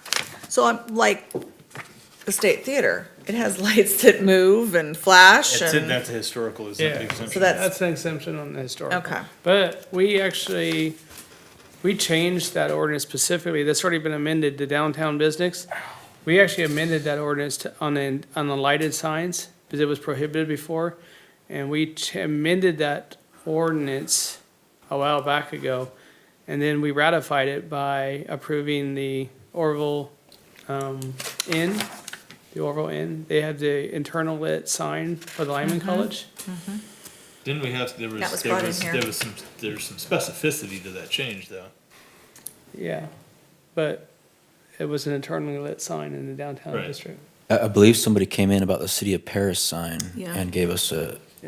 So I'm like the State Theater, it has lights that move and flash and, That's a historical Yeah. exemption. so that's, That's an exemption on the historical. okay. But we changed that ordinance specifically, that's already been amended to downtown business. We actually amended that ordinance on the lighted signs, because it was prohibited before. And we amended that ordinance a while back ago. And then we ratified it by approving the Oroville Inn. The Oroville Inn, they had the internal lit sign for the Lyman College. Didn't we have, That was brought in here. there's some specificity to that change, though. Yeah, but it was an internally lit sign in the downtown Right. district. I believe somebody came in about the City of Paris sign Yeah. and gave us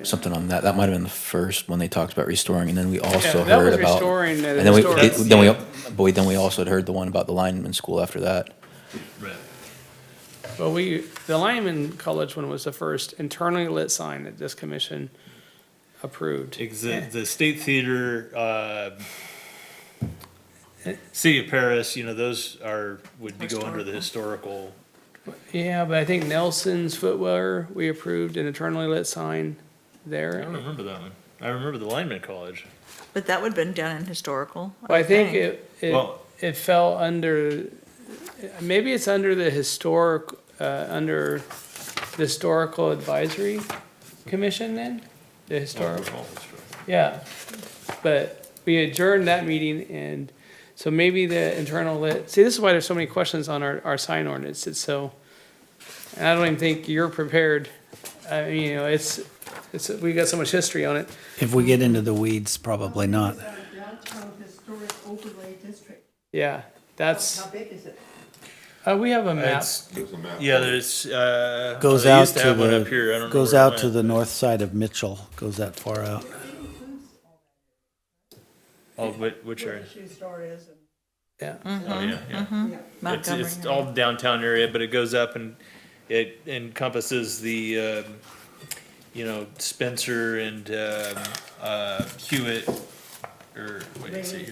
something on that. That might have been the first when they talked about restoring, and then we also Yeah, that heard was about. restoring the And then we, historic- then we also had heard the one about the lineman school after that. Right. Well, the Lyman College one was the first internally lit sign that this commission approved. The State Theater, City of Paris, those would go under the historical. Yeah, but I think Nelson's Footwear, we approved an internally lit sign I there. don't remember that one. I remember the Lineman College. But that would've been down in historical. Well, I think Well- it fell under, maybe it's under the under the Historical Advisory Commission then? The historical, yeah. But we adjourned that meeting, and so maybe the internal lit, see, this is why there's so many questions on our sign ordinance. It's so, and I don't even think you're prepared. I mean, it's, we got so much history on it. If we get into the weeds, probably not. Downtown Historic Overlay District. Yeah, that's, How big is it? we have a map. There's a map. Yeah, there's, Goes they out used to to have one up the, here. I don't know goes where it out to went. the north side of Mitchell, goes that far out. Oh, which area? Shoe store is and. Yeah. Oh, yeah, yeah. Montgomery. It's all downtown area, but it goes up and it encompasses the, Spencer and, Hewitt, or, wait, see,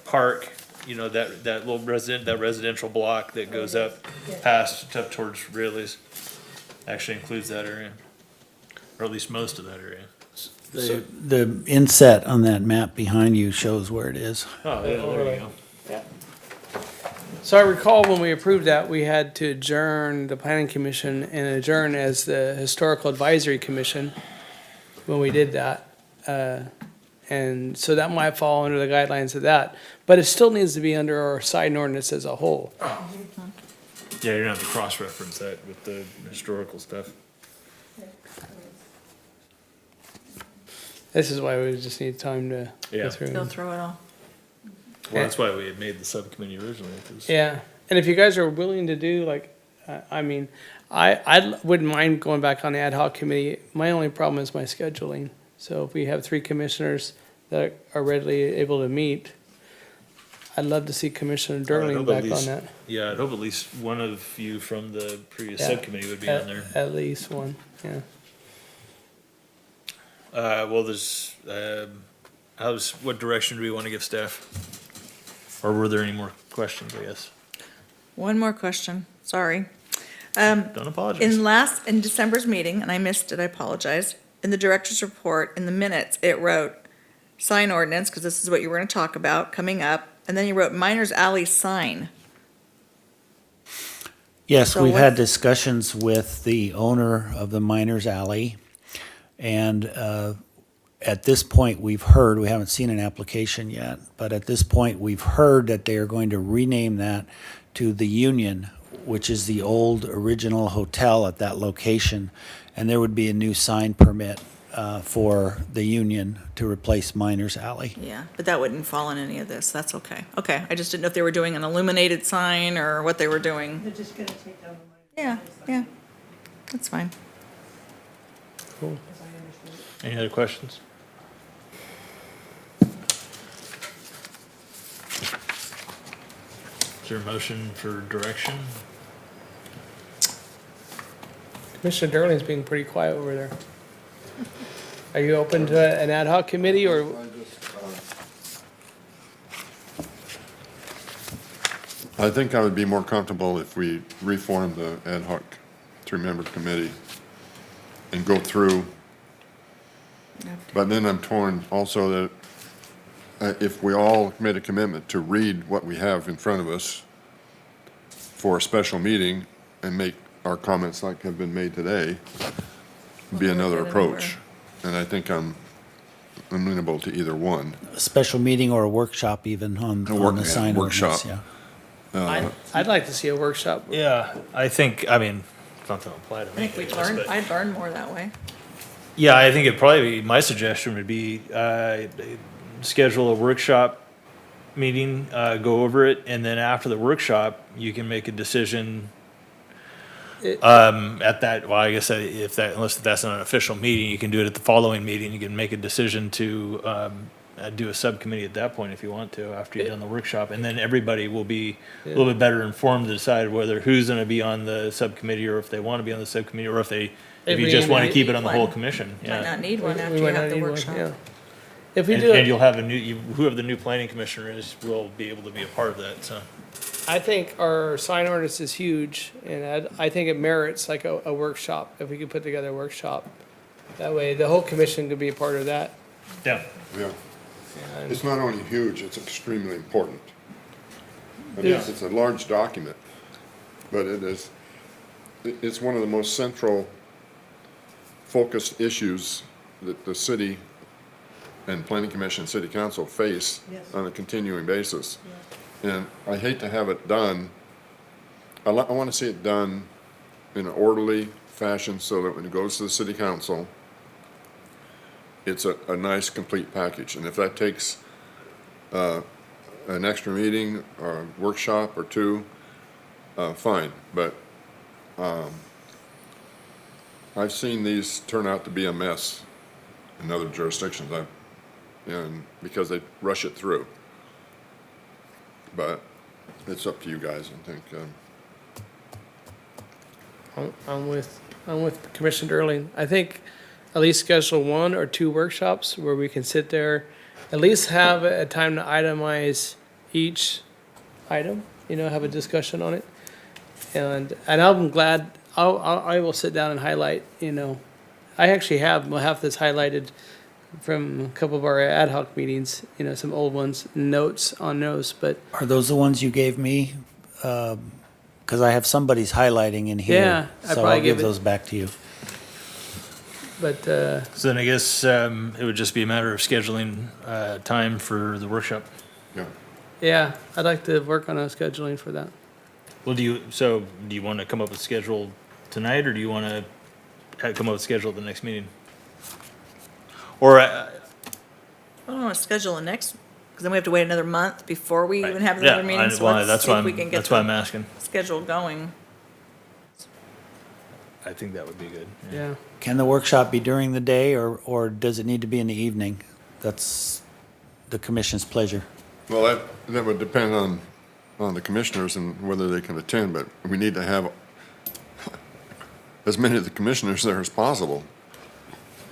Park, that little residential block that goes up up towards Riley's. Actually includes that area, or at least most of that area. The inset on that map behind you shows where it is. Oh, yeah, there you go. So I recall when we approved that, we had to adjourn the planning commission and adjourn as the historical advisory commission when we did that. And so that might fall under the guidelines of that, but it still needs to be under our sign ordinance as a whole. Yeah, you're gonna have to cross-reference that with the historical stuff. This is why we just need time to Yeah. go through. They'll throw it all. Well, that's why we had made the subcommittee originally. 'Cause- Yeah, and if you guys are willing to do I wouldn't mind going back on the ad hoc committee. My only problem is my scheduling. So if we have 3 commissioners that are readily able to meet, I'd love to see Commissioner I'd Durling hope at back on least- that. Yeah, I'd hope at least one of you from the previous Yeah. subcommittee would be on there. At least one, yeah. Well, there's, what direction do we want to give staff? Or were there any more questions, I guess? One more question, sorry. Don't apologize. In December's meeting, and I missed it, I apologize, in the director's report, in the minutes, it wrote sign ordinance, because this is what you were gonna talk about, coming up, and then you wrote Miners Alley sign. Yes, So we've what- had discussions with the owner of the Miners Alley. And at this point, we haven't seen an application yet, but at this point, we've heard that they are going to rename that to the Union, which is the old original hotel at that location. And there would be a new sign permit for the Union to replace Miners Alley. Yeah, but that wouldn't fall in any of this, that's okay. Okay, I just didn't know if they were doing an illuminated sign or what they were doing. They're just gonna take down the Yeah, yeah, that's fine. Cool. Any other questions? Is there a motion for direction? Commissioner Durling's being pretty quiet over there. Are you open to an ad hoc committee or? I think I would be more comfortable if we reformed the ad hoc 3-member committee and go through. But then I'm torn also that if we all made a commitment to read what we have in front of us for a special meeting and make our comments like have been made today, be another Get it approach. And I think I'm amenable to either one. A special meeting or a workshop even on the sign ordinance, workshop. yeah. I'd like to see a workshop. Yeah, I think, I mean, it's not to apply to I me. think we'd I guess, learn, but- I'd learn more that way. Yeah, I think it'd probably be, my suggestion would be, schedule a workshop meeting, go over it, and then after the workshop, you can make a decision at that, well, I guess if that, unless that's not an official meeting, you can do it at the following meeting. You can make a decision to do a subcommittee at that point if you want to, after you've done the workshop. And then everybody will be a little bit better informed to decide whether who's going to be on the subcommittee, or if they want to be on the subcommittee, or if you we just want to need keep it on the whole one. commission. Might Yeah. not need one after We you might have not the need one, workshop. yeah. If we And, do and it, you'll have whoever the new planning commissioner is will be able to be a part of that, so. I think our sign ordinance is huge, and I think it merits like a workshop, if we could put together a workshop. That way, the whole commission could be a part of that. Yeah. Yeah. It's not only huge, it's extremely important. Yes. It's a large document, but it's one of the most central focused issues that the city and planning commission, city council face on a continuing basis. And I hate to have it done, I want to see it done in an orderly fashion so that when it goes to the city council, it's a nice, complete package. And if that takes an extra meeting or a workshop or two, fine. But I've seen these turn out to be a mess in other jurisdictions, and because they rush it through. But it's up to you guys, I think. I'm with Commissioner Durling. I think at least schedule 1 or 2 workshops where we can sit there, at least have a time to itemize each item, have a discussion on it. And I'm glad, I will sit down and highlight, I actually have half this highlighted from a couple of our ad hoc meetings, some old ones, notes on those, but Are those the ones you gave me? Because I have somebody's highlighting in here. Yeah, I'd So probably I'll give give it- those back to you. So then I guess it would just be a matter of scheduling time for the workshop. Yeah. yeah, I'd like to work on a scheduling for that. Well, do you want to come up with a schedule tonight, or do you want to come up with a schedule at the next meeting? Or, I don't want to schedule the next, because then we have to wait another month before we even have yeah, another meeting. So well, let's that's see why if we can get that's why I'm the asking. schedule going. I think that would be good. Yeah. Can the workshop be during the day, or does it need to be in the evening? That's the commission's pleasure. Well, that would depend on the commissioners and whether they can attend, but we need to have as many of the commissioners there as possible.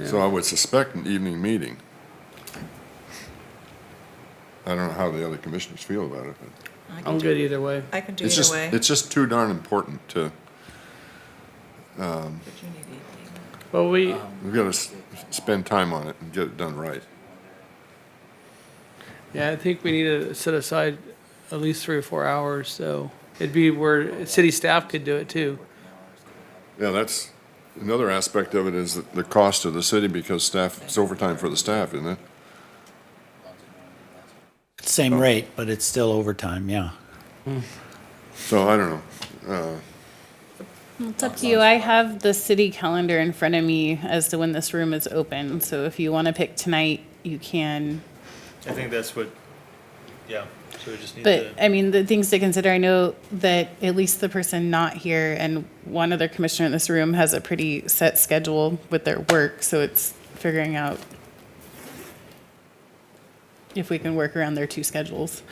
So I would suspect an evening meeting. I don't know how the other commissioners feel about it, but I'm good either way. I can do it's either just, way. it's just too darn important to, But you need evening. Well, we've got to spend time on it and get it done right. yeah, I think we need to set aside at least 3 or 4 hours, so it'd be where city staff could do it too. Yeah, that's, another aspect of it is the cost of the city, because staff, it's overtime for the staff, isn't it? Same rate, but it's still overtime, yeah. So I don't know. It's up to you. I have the city calendar in front of me as to when this room is open. So if you want to pick tonight, you can. I think that's what. Yeah. So we just need But to. I mean, the things to consider, I know that at least the person not here and one other commissioner in this room has a pretty set schedule with their work. So it's figuring out if we can work around their 2 schedules.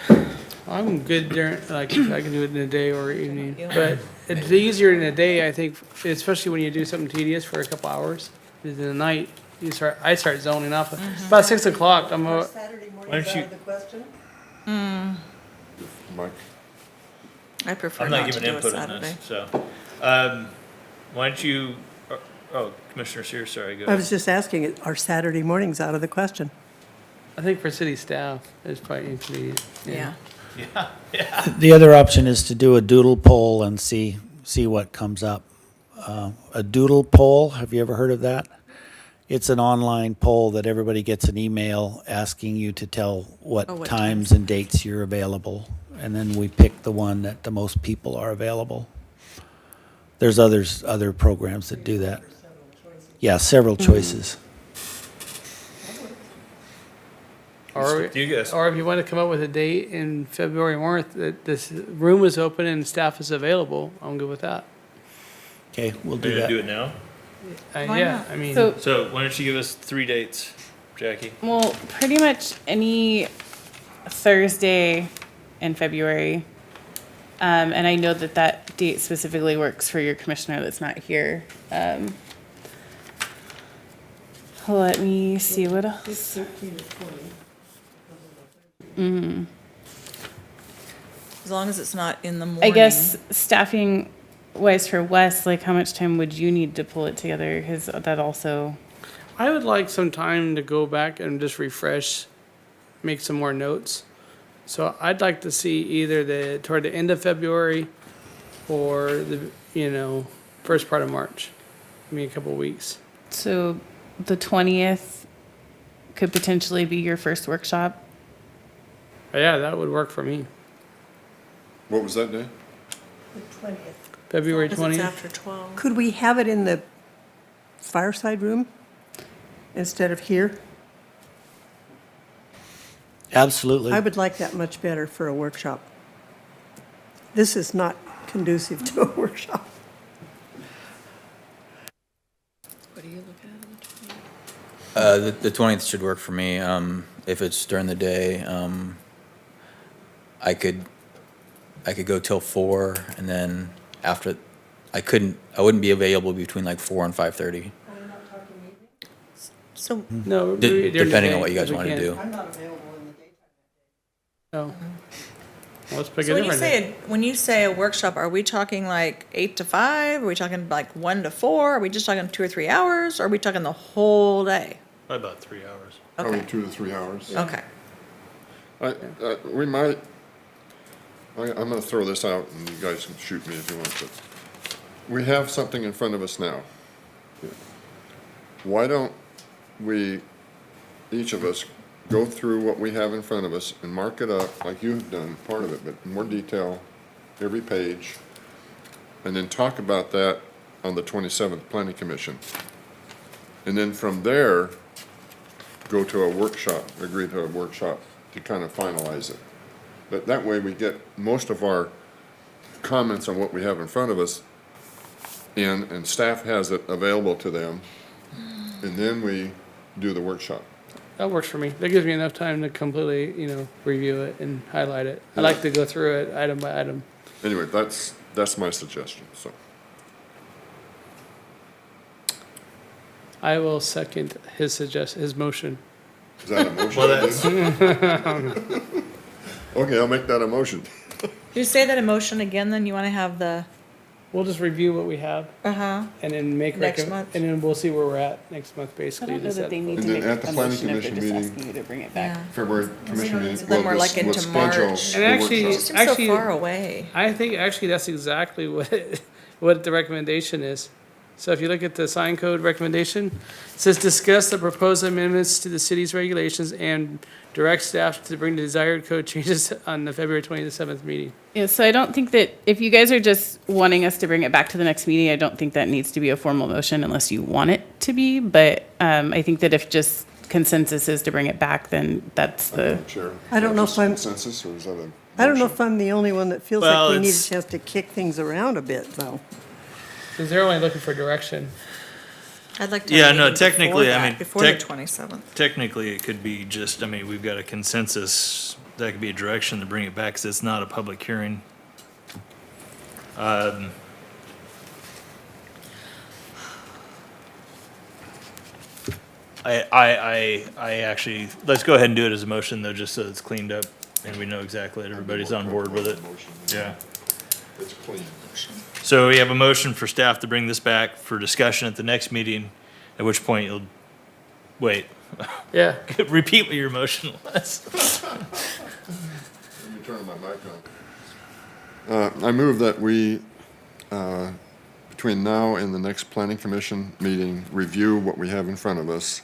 I'm good during, like, I can do it in the day or evening, but it's easier in the day, I think, especially when you do something tedious for a couple hours. Because in the night, I start zoning off. About 6 o'clock, I'm, Saturday Why morning's don't out you- of the question? Mike? I prefer I'm not not to giving do a input on Saturday. this, so. Why don't you? Oh, Commissioner Sears, sorry. Go I ahead. was just asking, are Saturday mornings out of the question? I think for city staff, it's probably inconvenient. Yeah. The other option is to do a doodle poll and see what comes up. A doodle poll, have you ever heard of that? It's an online poll that everybody gets an email asking you to tell what Oh, what times and dates you're available. And then we pick the one that the most people are available. There's other programs that do that. Yeah, several choices. Or, Do you guys? or if you want to come up with a date in February, March, that this room is open and staff is available, I'm good with that. Okay, we'll Are do you gonna do that. it now? Why Yeah, not? I mean, So, So why don't you give us 3 dates, Jackie? well, pretty much any Thursday in February. And I know that that date specifically works for your commissioner that's not here. Let me see what else. As long as it's not in the morning. I guess staffing wise for Wes, like how much time would you need to pull it together? Because that also, I would like some time to go back and just refresh, make some more notes. So I'd like to see either toward the end of February or first part of March. I mean, a couple of weeks. so the 20th could potentially be your first workshop. But yeah, that would work for me. What was that day? February Because it's 20th. after 12. Could we have it in the fireside room instead of here? Absolutely. I would like that much better for a workshop. This is not conducive to a workshop. What do you look at? The 20th should work for me. If it's during the day, I could go till 4, and then after, I wouldn't be available between like 4 and 5:30, So, No, during the depending day, on what you guys if we want to can. do. I'm not available in the daytime. Oh. Well, let's pick so a when you different day. when you say a workshop, are we talking like 8 to 5? Are we talking like 1 to 4? Are we just talking 2 or 3 hours? Or are we talking the whole day? Probably about 3 hours. Probably Okay. 2 to 3 hours. Okay. We might, I'm gonna throw this out, and you guys can shoot me if you want, but we have something in front of us now. Why don't we, each of us, go through what we have in front of us and mark it up, like you've done, part of it, but in more detail, every page, and then talk about that on the 27th Planning Commission. And then from there, go to a workshop, agree to a workshop to kind of finalize it. But that way we get most of our comments on what we have in front of us in, and staff has it available to them, and then we do the workshop. That works for me. That gives me enough time to completely, review it and highlight it. I like to go through it item by item. Anyway, that's my suggestion, so. I will second his motion. Is that a motion? Well, that's, Okay, I'll make that a motion. You say that emotion again, then you want to have the, We'll just review what we have uh-huh. and then make Next month. and then we'll see where we're at next month, I basically. don't know Just that at- they need And to then make at the a planning motion if they're commission just meeting- asking you to bring it back. Yeah. February commission meeting. So then we're like into schedule March. the And actually- workshop. Seems Actually- so far away. I think actually that's exactly what the recommendation is. So if you look at the sign code recommendation, it says discuss the proposed amendments to the city's regulations and direct staff to bring the desired code changes on the February 27th meeting. Yeah, so I don't think that, if you guys are just wanting us to bring it back to the next meeting, I don't think that needs to be a formal motion unless you want it to be. But I think that if just consensus is to bring it back, then that's the, Chair. I don't know Is if that I'm- consensus, or is that a? I don't know motion? if I'm the only one that feels Well, like we need a it's- chance to kick things around a bit, though. Because they're only looking for direction. I'd like to. Yeah, have a no, meeting before technically, I that, mean, Before the tech- 27th. technically, it could be just, we've got a consensus, that could be a direction to bring it back, because it's not a public hearing. I actually, let's go ahead and do it as a motion, though, just so it's cleaned up, and we know exactly that everybody's on board with it. Motion. Yeah. It's clean. So we have a motion for staff to bring this back for discussion at the next meeting, at which point you'll, wait, Yeah. repeat what your motion was. Let me turn my mic on. I move that we, between now and the next planning commission meeting, review what we have in front of us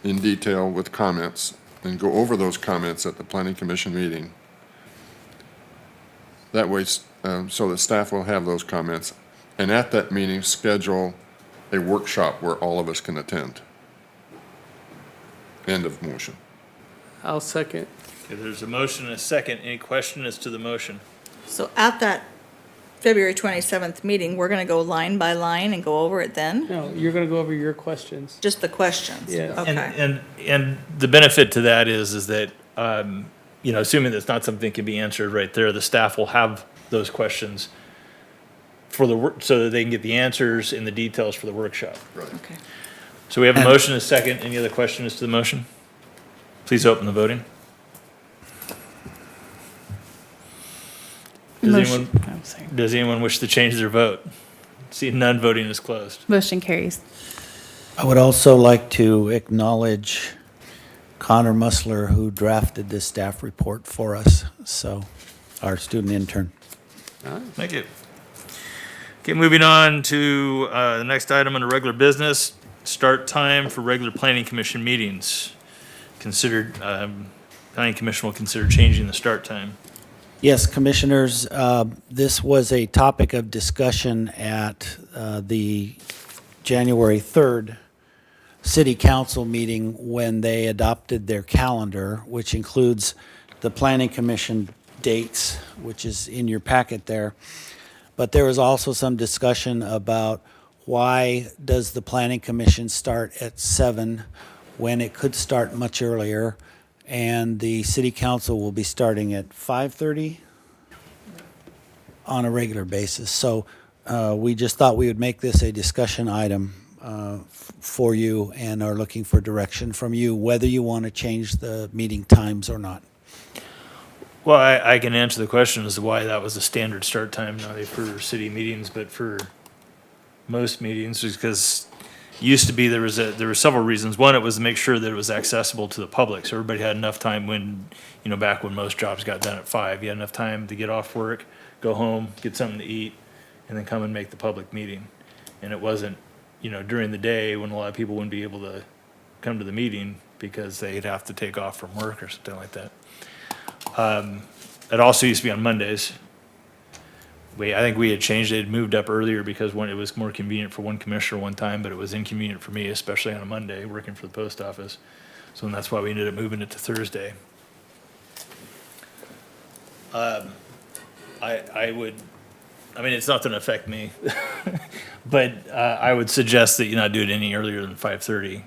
in detail with comments, and go over those comments at the planning commission meeting. That way, so the staff will have those comments, and at that meeting, schedule a workshop where all of us can attend. End of motion. I'll second. Okay, there's a motion and a second. Any question as to the motion? So at that February 27th meeting, we're going to go line by line and go over it then? No, you're gonna go over your questions. Just the questions? Yeah. Okay. And the benefit to that is that, you know, assuming that's not something that can be answered right there, the staff will have those questions for the work, so that they can get the answers and the details for the workshop. Okay. So we have a motion and a second. Any other questions to the motion? Please open the voting. Does anyone wish to change their vote? Seeing none, voting is closed. Motion carries. I would also like to acknowledge Connor Musler, who drafted this staff report for us, so, our student intern. Thank you. Okay, moving on to the next item under regular business, start time for regular planning commission meetings. Considered, planning commission will consider changing the start time. Yes, Commissioners, this was a topic of discussion at the January 3rd City Council meeting when they adopted their calendar, which includes the Planning Commission dates, which is in your packet there. But there was also some discussion about why does the Planning Commission start at 7 when it could start much earlier? And the City Council will be starting at 5:30 on a regular basis. So we just thought we would make this a discussion item for you and are looking for direction from you, whether you want to change the meeting times or not. Well, I can answer the question as to why that was the standard start time, not only for city meetings, but for most meetings, because used to be there were several reasons. One, it was to make sure that it was accessible to the public, so everybody had enough time when, you know, back when most jobs got done at 5, you had enough time to get off work, go home, get something to eat, and then come and make the public meeting. And it wasn't, you know, during the day when a lot of people wouldn't be able to come to the meeting because they'd have to take off from work or something like that. It also used to be on Mondays. I think we had changed it, moved up earlier because it was more convenient for one commissioner one time, but it was inconvenient for me, especially on a Monday, working for the post office. So that's why we ended up moving it to Thursday. It's not going to affect me, but I would suggest that you not do it any earlier than 5:30.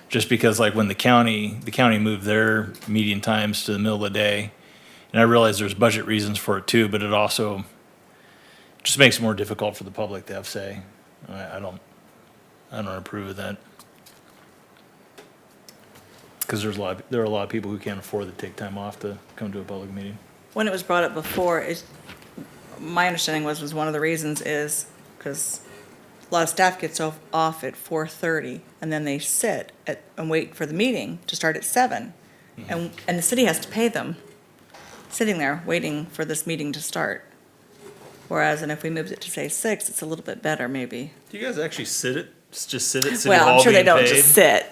Just because like when the county moved their meeting times to the middle of the day, and I realize there's budget reasons for it too, but it also just makes it more difficult for the public to have say. I don't approve of that. Because there are a lot of people who can't afford to take time off to come to a public meeting. When it was brought up before, my understanding was one of the reasons is because a lot of staff gets off at 4:30 and then they sit and wait for the meeting to start at 7. And the city has to pay them, sitting there waiting for this meeting to start. Whereas, and if we moved it to say 6, it's a little bit better maybe. Do you guys actually sit at City Well, Hall I'm sure they being don't paid? just sit.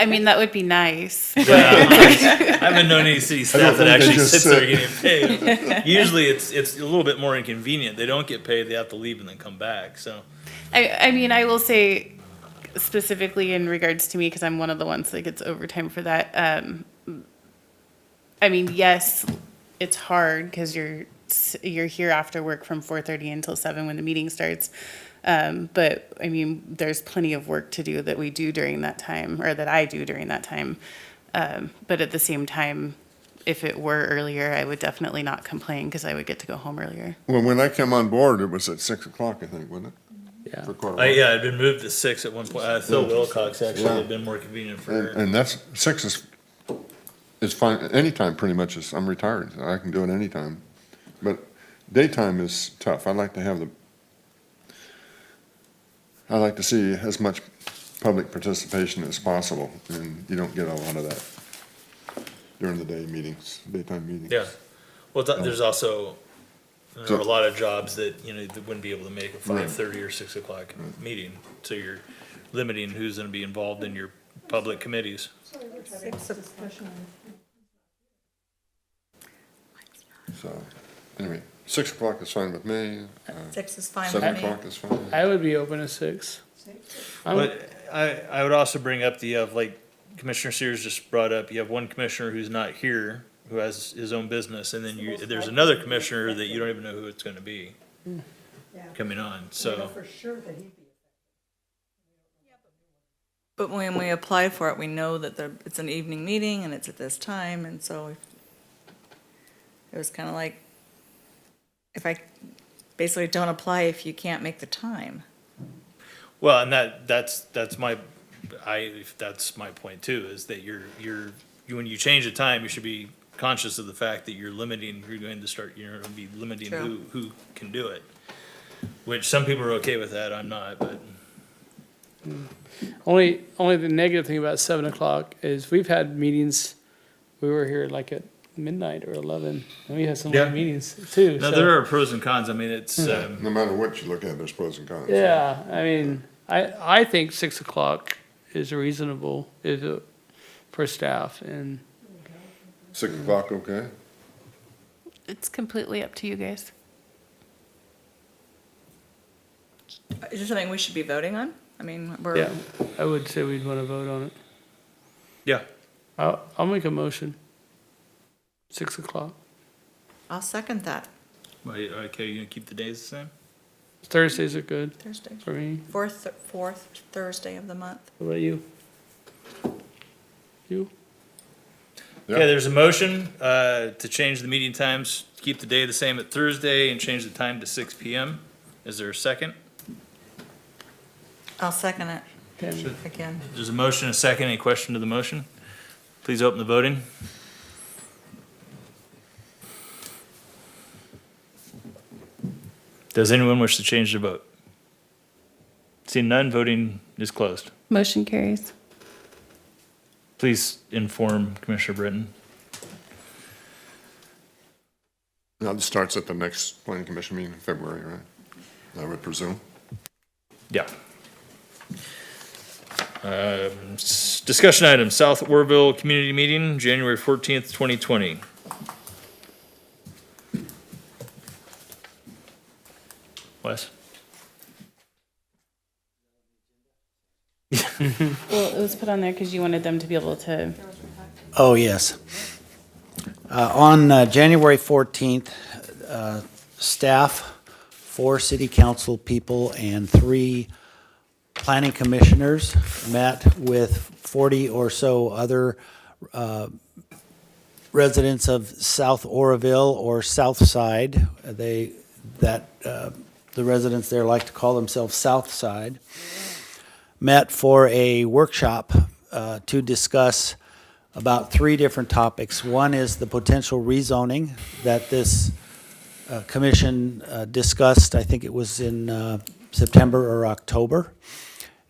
I mean, that would be nice. Yeah, I haven't known any city staff that think they actually just sits there sit. getting paid. Usually it's a little bit more inconvenient. They don't get paid, they have to leave and then come back, so. I mean, I will say specifically in regards to me, because I'm one of the ones that gets overtime for that. I mean, yes, it's hard because you're here after work from 4:30 until 7 when the meeting starts. But I mean, there's plenty of work to do that we do during that time, or that I do during that time. But at the same time, if it were earlier, I would definitely not complain because I would get to go home earlier. Well, when I came on board, it was at 6 o'clock, I think, wasn't it? Yeah. For quite a while. Yeah, it'd been moved to 6 at one point. Phil Wilcox actually had been more convenient for her. And that's, 6 is fine, anytime pretty much, I'm retired, so I can do it anytime. But daytime is tough. I like to see as much public participation as possible, and you don't get a lot of that during the daytime meetings. Yeah. Well, there's also, there are a lot of jobs that, you know, that wouldn't be able to make a 5:30 or 6 o'clock meeting. So you're limiting who's going to be involved in your public committees. So, anyway, 6 o'clock is fine with me. 6 is fine with 7 me. o'clock is fine. I would be open at 6. But I would also bring up Commissioner Sears just brought up, you have one commissioner who's not here, who has his own business, and then there's another commissioner that you don't even know who it's gonna be coming on, so. For sure that he'd be. But when we apply for it, we know that it's an evening meeting and it's at this time, and so it was kind of like, if I basically don't apply if you can't make the time. Well, and that's my point too, is that when you change the time, you should be conscious of the fact that you're going to be limiting True. who can do it. Which some people are okay with that, I'm not, but. Only the negative thing about 7 o'clock is we've had meetings, we were here like at midnight or 11, and we had some Yeah. late meetings too. No, so- there are pros and cons, I mean, it's, No matter what you look at, there's pros and cons. Yeah, I mean, I think 6 o'clock is reasonable for staff, and 6 o'clock, okay? It's completely up to you guys. Is this something we should be voting on? I mean, yeah, I would say we'd want to vote on it. yeah. I'll make a motion. 6 o'clock. I'll second that. Okay, you gonna keep the days the same? Thursdays are good Thursday. for me. Fourth Thursday of the month. What about you? You? Okay, there's a motion, to change the meeting times, keep the day the same at Thursday and change the time to 6 PM. Is there a second? I'll second it Okay. again. There's a motion, a second, any question to the motion? Please open the voting. Does anyone wish to change their vote? Seeing none, voting is closed. Motion carries. Please inform Commissioner Britton. Now, this starts at the next planning commission meeting in February, right? I would presume. Yeah. Discussion item, South Oroville Community Meeting, January 14th, 2020. Wes? Well, it was put on there because you wanted them to be able to. Oh, yes. On January 14th, staff, 4 city council people, and 3 planning commissioners met with 40 or so other residents of South Oroville or South Side. The residents there like to call themselves South Side. Met for a workshop to discuss about 3 different topics. One is the potential rezoning that this commission discussed, I think it was in September or October,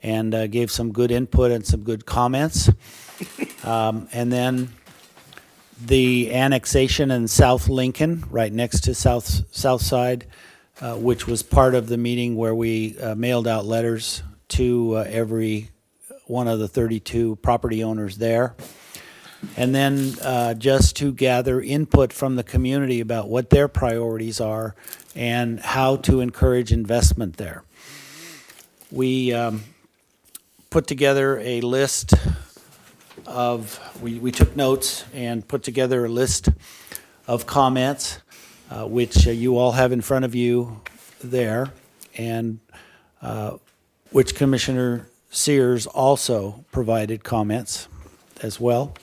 and gave some good input and some good comments. And then the annexation in South Lincoln, right next to South Side, which was part of the meeting where we mailed out letters to every one of the 32 property owners there. And then just to gather input from the community about what their priorities are and how to encourage investment there. We put together a list of, we took notes and put together a list of comments, which you all have in front of you there, and which Commissioner Sears also provided comments as well.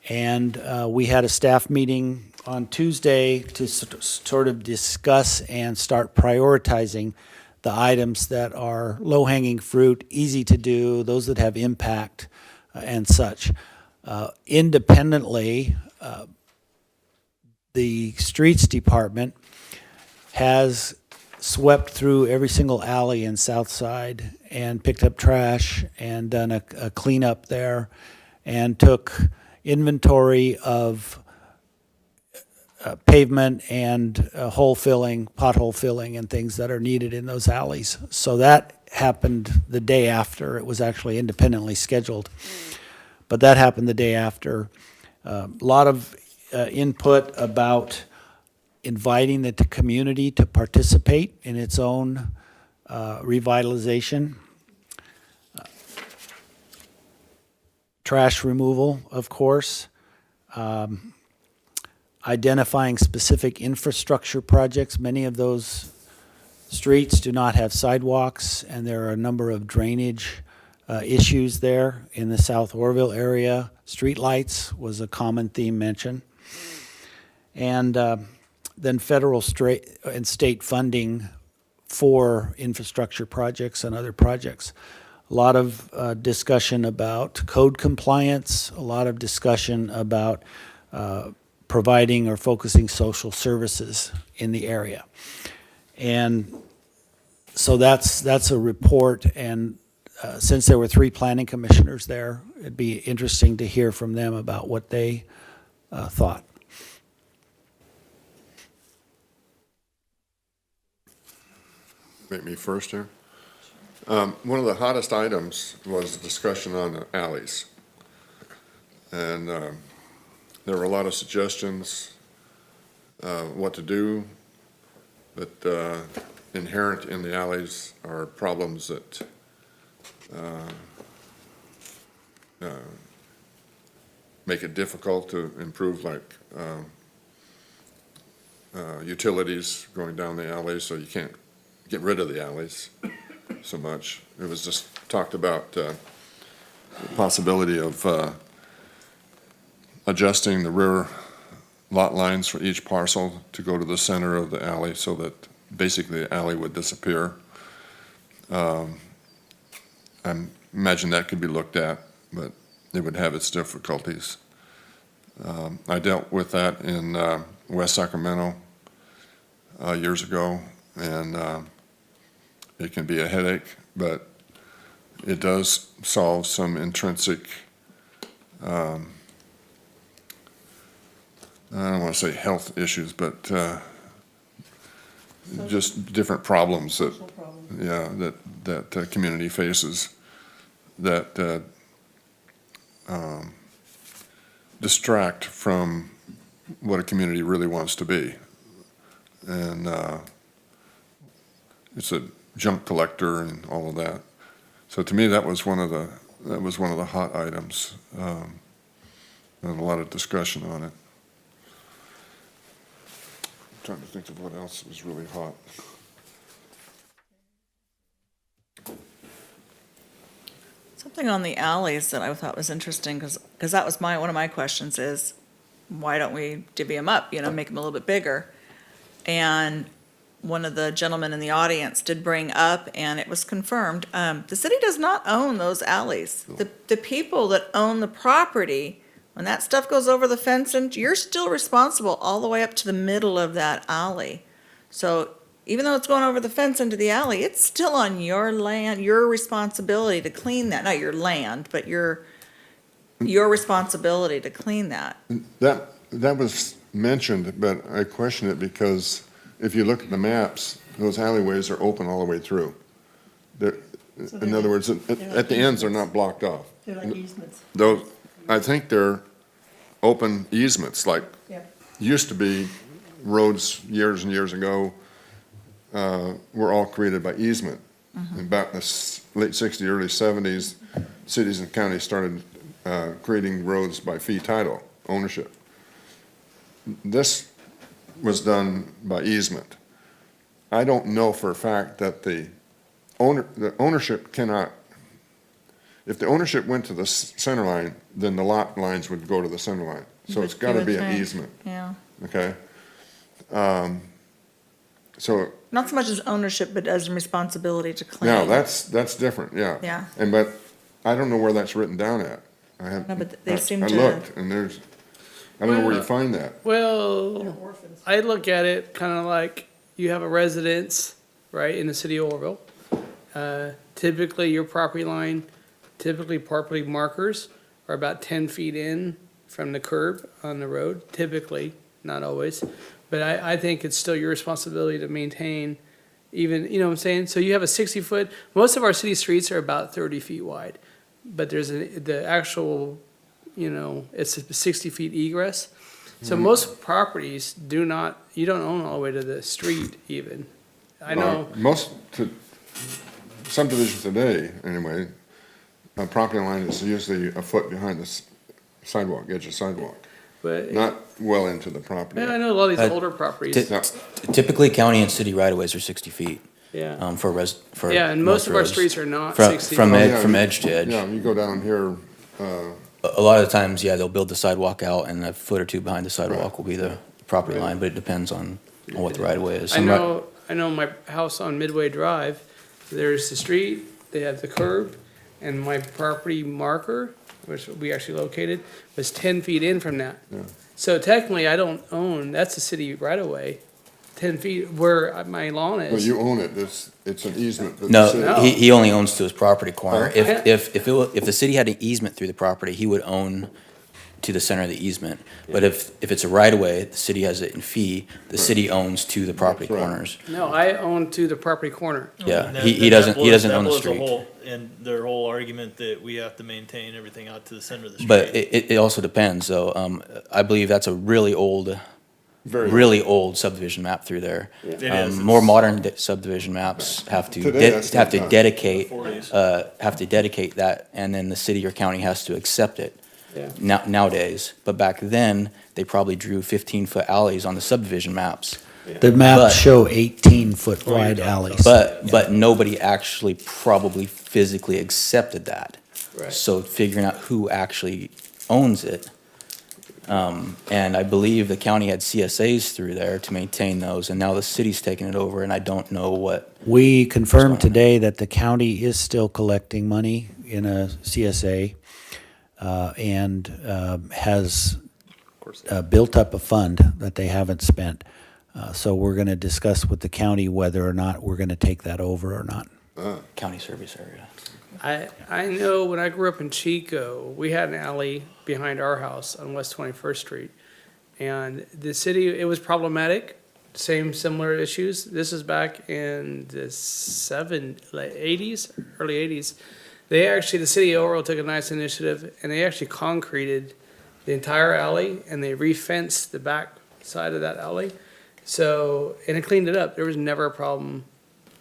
And we had a staff meeting on Tuesday to sort of discuss and start prioritizing the items that are low-hanging fruit, easy to do, those that have impact and such. Independently, the streets department has swept through every single alley in South Side and picked up trash and done a cleanup there and took inventory of pavement and hole filling, pothole filling and things that are needed in those alleys. So that happened the day after. It was actually independently scheduled. But that happened the day after. A lot of input about inviting the community to participate in its own revitalization. trash removal, of course, identifying specific infrastructure projects. Many of those streets do not have sidewalks, and there are a number of drainage issues there in the South Oroville area. Streetlights was a common theme mentioned. And then federal and state funding for infrastructure projects and other projects. A lot of discussion about code compliance, a lot of discussion about providing or focusing social services in the area. And so that's a report, and since there were 3 planning commissioners there, it'd be interesting to hear from them about what they thought. Make me first here. One of the hottest items was the discussion on the alleys. And there were a lot of suggestions what to do, but inherent in the alleys are problems that make it difficult to improve, like utilities going down the alleys, so you can't get rid of the alleys so much. It was just talked about the possibility of adjusting the rear lot lines for each parcel to go to the center of the alley so that basically the alley would disappear. I imagine that could be looked at, but it would have its difficulties. I dealt with that in West Sacramento years ago, and it can be a headache, but it does solve some intrinsic, I don't want to say health issues, but just different problems that, yeah, that community faces that distract from what a community really wants to be. And it's a junk collector and all of that. So to me, that was one of the hot items, and a lot of discussion on it. I'm trying to think of what else was really hot. Something on the alleys that I thought was interesting, because that was one of my questions is, why don't we divvy them up, make them a little bit bigger? And one of the gentlemen in the audience did bring up, and it was confirmed, the city does not own those alleys. The people that own the property, when that stuff goes over the fence, and you're still responsible all the way up to the middle of that alley. So even though it's going over the fence into the alley, it's still on your land, your responsibility to clean that. Not your land, but your responsibility to clean that. That was mentioned, but I question it because if you look at the maps, those alleyways are open all the way through. In other words, at the ends, they're not blocked off. They're like easements. Those, I think they're open easements, like used to be roads years and years ago were all created by easement. And back in the late 60s, early 70s, cities and counties started creating roads by fee title, ownership. This was done by easement. I don't know for a fact that the ownership cannot, if the ownership went to the center line, then the lot lines would go to the center line. So it's got to be an easement. Yeah. Okay? So. Not so much as ownership, but as responsibility to clean. No, that's different, yeah. Yeah. But I don't know where that's written down at. No, but they seem I to. looked, and I don't know where you find that. Well, I look at it kind of like you have a residence, right, in the city of Oroville. Typically, your property line, property markers are about 10 feet in from the curb on the road, typically, not always. But I think it's still your responsibility to maintain even, you know what I'm saying? So you have a 60-foot, most of our city streets are about 30 feet wide. But there's the actual, it's a 60 feet egress. So most properties you don't own all the way to the street even. I know. Most subdivisions today, anyway, a property line is usually a foot behind the sidewalk, edge of sidewalk, But, not well into the property. yeah, I know a lot of these Uh, older properties, Yeah. Typically, county and city right-of-ways are 60 feet yeah. for Yeah, and most of our roads. streets are not From, 60. from, Oh, ed- yeah, from you- edge to edge. Yeah, you go down here, A lot of the times, yeah, they'll build the sidewalk out, and a foot or two behind the sidewalk will be the property line, but it depends on what the right-of-way is. I know my house on Midway Drive, there's the street, they have the curb, and my property marker, which we actually located, was 10 feet in from that. Yeah. So technically, I don't own, that's a city right-of-way, 10 feet where my lawn well, is. you own it, it's an easement. that the No, city- he only owns to his property corner. Oh. If the city had an easement through the property, he would own to the center of the easement. But if it's a right-of-way, the city has it in fee, the city owns to the property That's right. corners. No, I own to the property corner. Yeah, And that- he and that doesn't blows- own the that blows street. whole- And their whole argument that we have to maintain everything out to the center of the street. But it also depends, though. I believe that's a really old subdivision map through there. It is. More modern subdivision maps have to, Today, that's not done. dedicate, 40s. have to dedicate that, and then the city or county has to accept it. Yeah. Nowadays, but back then, they probably drew 15-foot alleys on the subdivision maps. The But- maps show 18-foot wide alleys. But nobody actually probably physically accepted that. Right. So figuring out who actually owns it. And I believe the county had CSAs through there to maintain those, and now the city's taking it over, and I don't know what. We confirmed today that the county is still collecting money in a CSA and has built up a fund that they haven't spent. So we're going to discuss with the county whether or not we're going to take that over or not. County service area. I know when I grew up in Chico, we had an alley behind our house on West 21st Street. And the city, it was problematic, similar issues. This is back in the 80s, early 80s. The city of Oroville took a nice initiative and they actually concreted the entire alley and they re-fenced the back side of that alley. So, and it cleaned it up. There was never a problem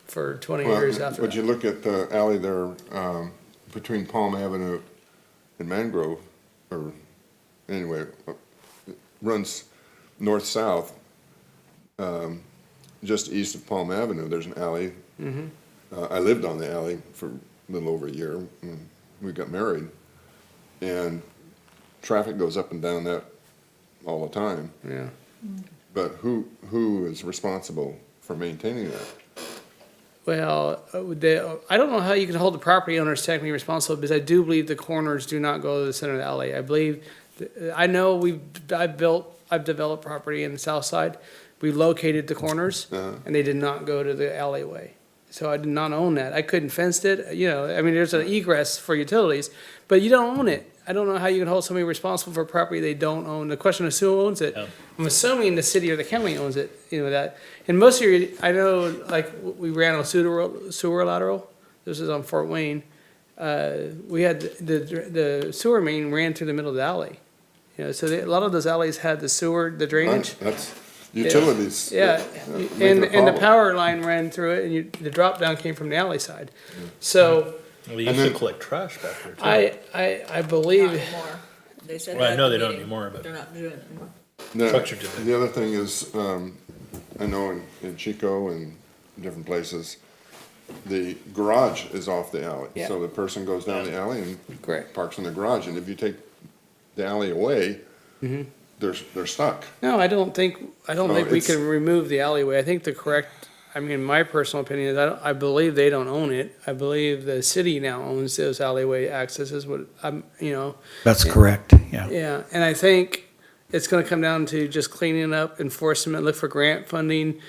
for 20 years after But that. you look at the alley there, between Palm Avenue and Mangrove, or anyway, it runs north-south. Just east of Palm Avenue, there's an alley. I lived on the alley for a little over a year, when we got married. And traffic goes up and down that all the time. Yeah. But who is responsible for maintaining that? Well, I don't know how you can hold the property owners technically responsible, because I do believe the corners do not go to the center of the alley. I believe, I know I've developed property in the south side. We located the corners, and they did not go to the alleyway. So I did not own that. I couldn't fence it, I mean, there's an egress for utilities, but you don't own it. I don't know how you can hold somebody responsible for a property they don't own. The question is who owns it? Yeah. I'm assuming the city or the county owns it, that. And most of your, I know, like, we ran a sewer lateral. This is on Fort Wayne. We had the sewer main ran through the middle of the alley. So a lot of those alleys had the sewer, the drainage. That's utilities. Yeah, make it a and the problem. power line ran through it, and the drop down came from the alley side. So We used And to then- collect trash back there too. I believe, Not anymore. They said Well, I that know at they the don't meeting. anymore, but- They're not doing it anymore. Structure did that. The other thing is, I know in Chico and different places, the garage is off the alley. Yeah. So the person goes down the alley and correct. parks in the garage, and if you take the alley away, they're stuck. No, I don't think we it's- can remove the alleyway. I think my personal opinion is I believe they don't own it. I believe the city now owns those alleyway accesses, That's correct, yeah. Yeah, and I think it's gonna come down to just cleaning up, enforcement, look for grant funding.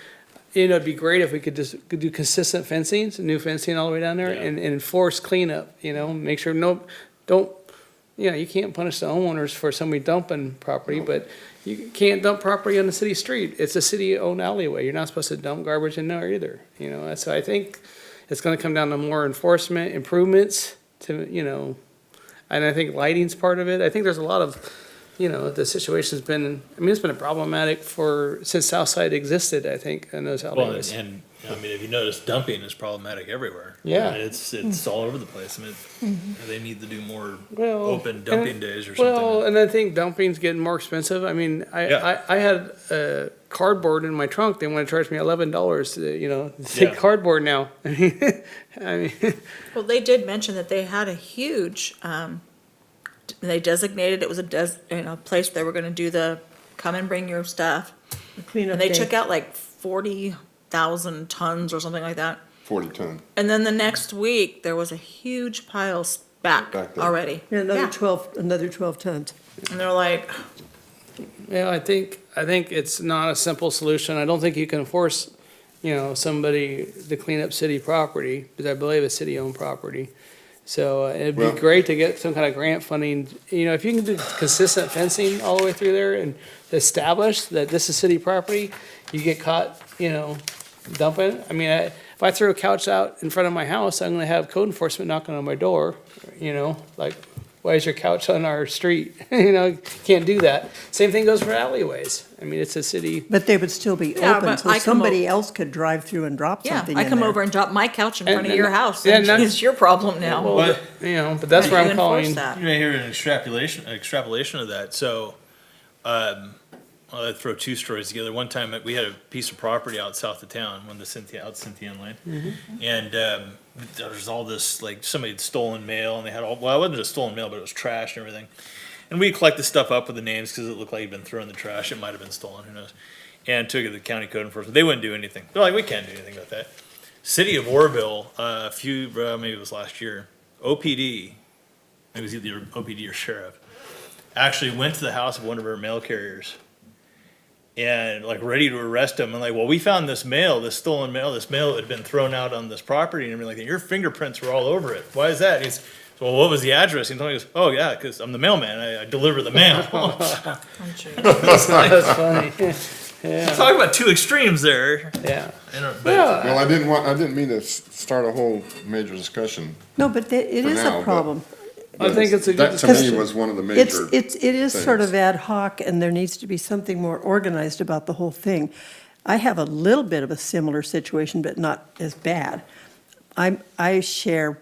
It'd be great if we could do consistent fencing, new fencing all the way down there, Yeah. and enforce cleanup, make sure you can't punish the homeowners for somebody dumping property, but you can't dump property on the city street. It's a city-owned alleyway. You're not supposed to dump garbage in there either, So I think it's gonna come down to more enforcement, improvements to, and I think lighting's part of it. I think there's a lot of the situation's been, I mean, it's been problematic since Southside existed, I think, in those Well, alleyways. and, I mean, if you notice, dumping is problematic everywhere. Yeah. I mean, it's all over the place. I mean, they need to do more Well, open dumping and- days or Well, something. and I think dumping's getting more expensive. I mean, Yeah. I had cardboard in my trunk. They want to charge me $11 to, to take Yeah. cardboard now. I mean, Well, they did mention that they had a huge, they designated it was a place they were gonna do come and bring your stuff. Cleanup And they day. took out like 40,000 tons or something like that. 40 ton. And then the next week, there was a huge pile back Back there. already. Yeah, Yeah. another 12 tons. And they're like, yeah, I think it's not a simple solution. I don't think you can force, somebody to clean up city property, because I believe it's city-owned property. So it'd be Well- great to get some kind of grant funding. If you can do consistent fencing all the way through there and establish that this is city property, you get caught, dumping. I mean, if I throw a couch out in front of my house, I'm gonna have code enforcement knocking on my door, like, why is your couch on our street? Can't do that. Same thing goes for alleyways. I mean, it's a city. But they would still be Yeah, open, but so I come somebody else could drive through and drop yeah, something I in come there. over and drop my couch in And- front of and- your house, yeah, and and it's your problem now. Well, but that's where How do I'm you enforce calling. that? You may hear an extrapolation of that. So, I'll throw two stories together. One time we had a piece of property out south of town, out Cynthia Lane. And, there was all this, like, somebody had stolen mail and they had it wasn't just stolen mail, but it was trash and everything. And we collected stuff up with the names because it looked like it'd been thrown in the trash. It might have been stolen, who knows? And took it to the county code enforcement. They wouldn't do anything. They're like, we can't do anything about that. City of Oroville, maybe it was last year, OPD, it was either OPD or sheriff, actually went to the house of one of our mail carriers and like ready to arrest him. And like, well, we found this stolen mail, this mail had been thrown out on this property and everything like that. Your fingerprints were all over it. Why is that? And he's, well, what was the address? And he goes, oh yeah, because I'm the mailman. I deliver the mail. Oh, gee. That's funny. Yeah, Talk about two extremes there. yeah. But Well, I didn't mean to start a whole major discussion. No, but it For is now, a but- problem. I think it's a good That to me discussion. was one of the It major. is sort things. of ad hoc, and there needs to be something more organized about the whole thing. I have a little bit of a similar situation, but not as bad. I share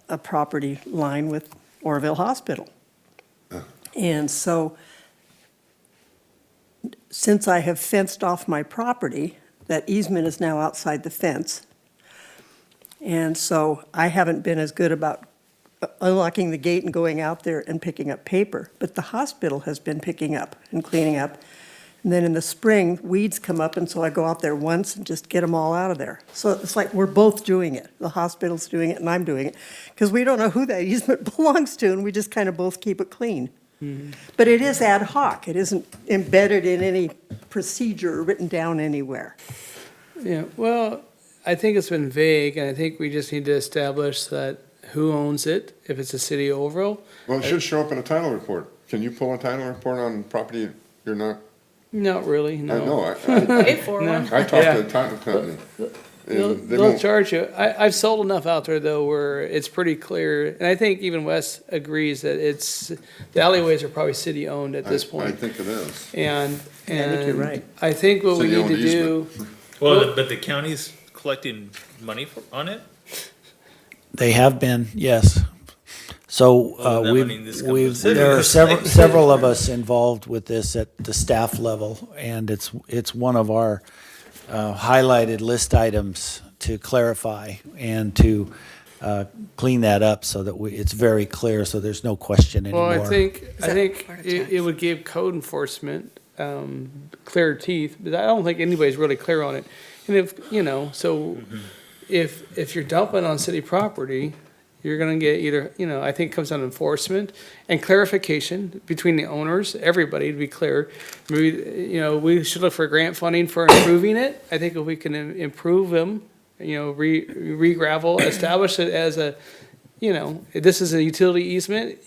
a property line with Oroville Hospital. And so, since I have fenced off my property, that easement is now outside the fence. And so I haven't been as good about unlocking the gate and going out there and picking up paper. But the hospital has been picking up and cleaning up. And then in the spring, weeds come up, and so I go out there once and just get them all out of there. So it's like we're both doing it. The hospital's doing it and I'm doing it. Because we don't know who that easement belongs to, and we just kind of both keep it clean. But it is ad hoc. It isn't embedded in any procedure or written down anywhere. Yeah, well, I think it's been vague, and I think we just need to establish that who owns it, if it's the city of Oroville. Well, it should show up in a title report. Can you pull a title report on property you're not? Not really, I no. know, Pay for No. one. I talked Yeah. to the title company. They'll, And they they'll won't, charge you. I've sold enough out there though where it's pretty clear, and I think even Wes agrees that the alleyways are probably city owned at this I point. think it is. And, I think you're right. I think what we need City-owned to do, well, but the county's collecting money on it. They have been, yes. So Well, then, I mean, this comes with city. there are several of us involved with this at the staff level, and it's one of our highlighted list items to clarify and to clean that up so that it's very clear, so there's no question well, anymore. I think that part of it tax? would give code enforcement clear teeth, but I don't think anybody's really clear on it. And if, so if you're dumping on city property, you're gonna get either, I think it comes down to enforcement and clarification between the owners, everybody to be clear. Maybe, we should look for grant funding for improving it. I think if we can improve them, re-gravel, establish it as a, this is a utility easement,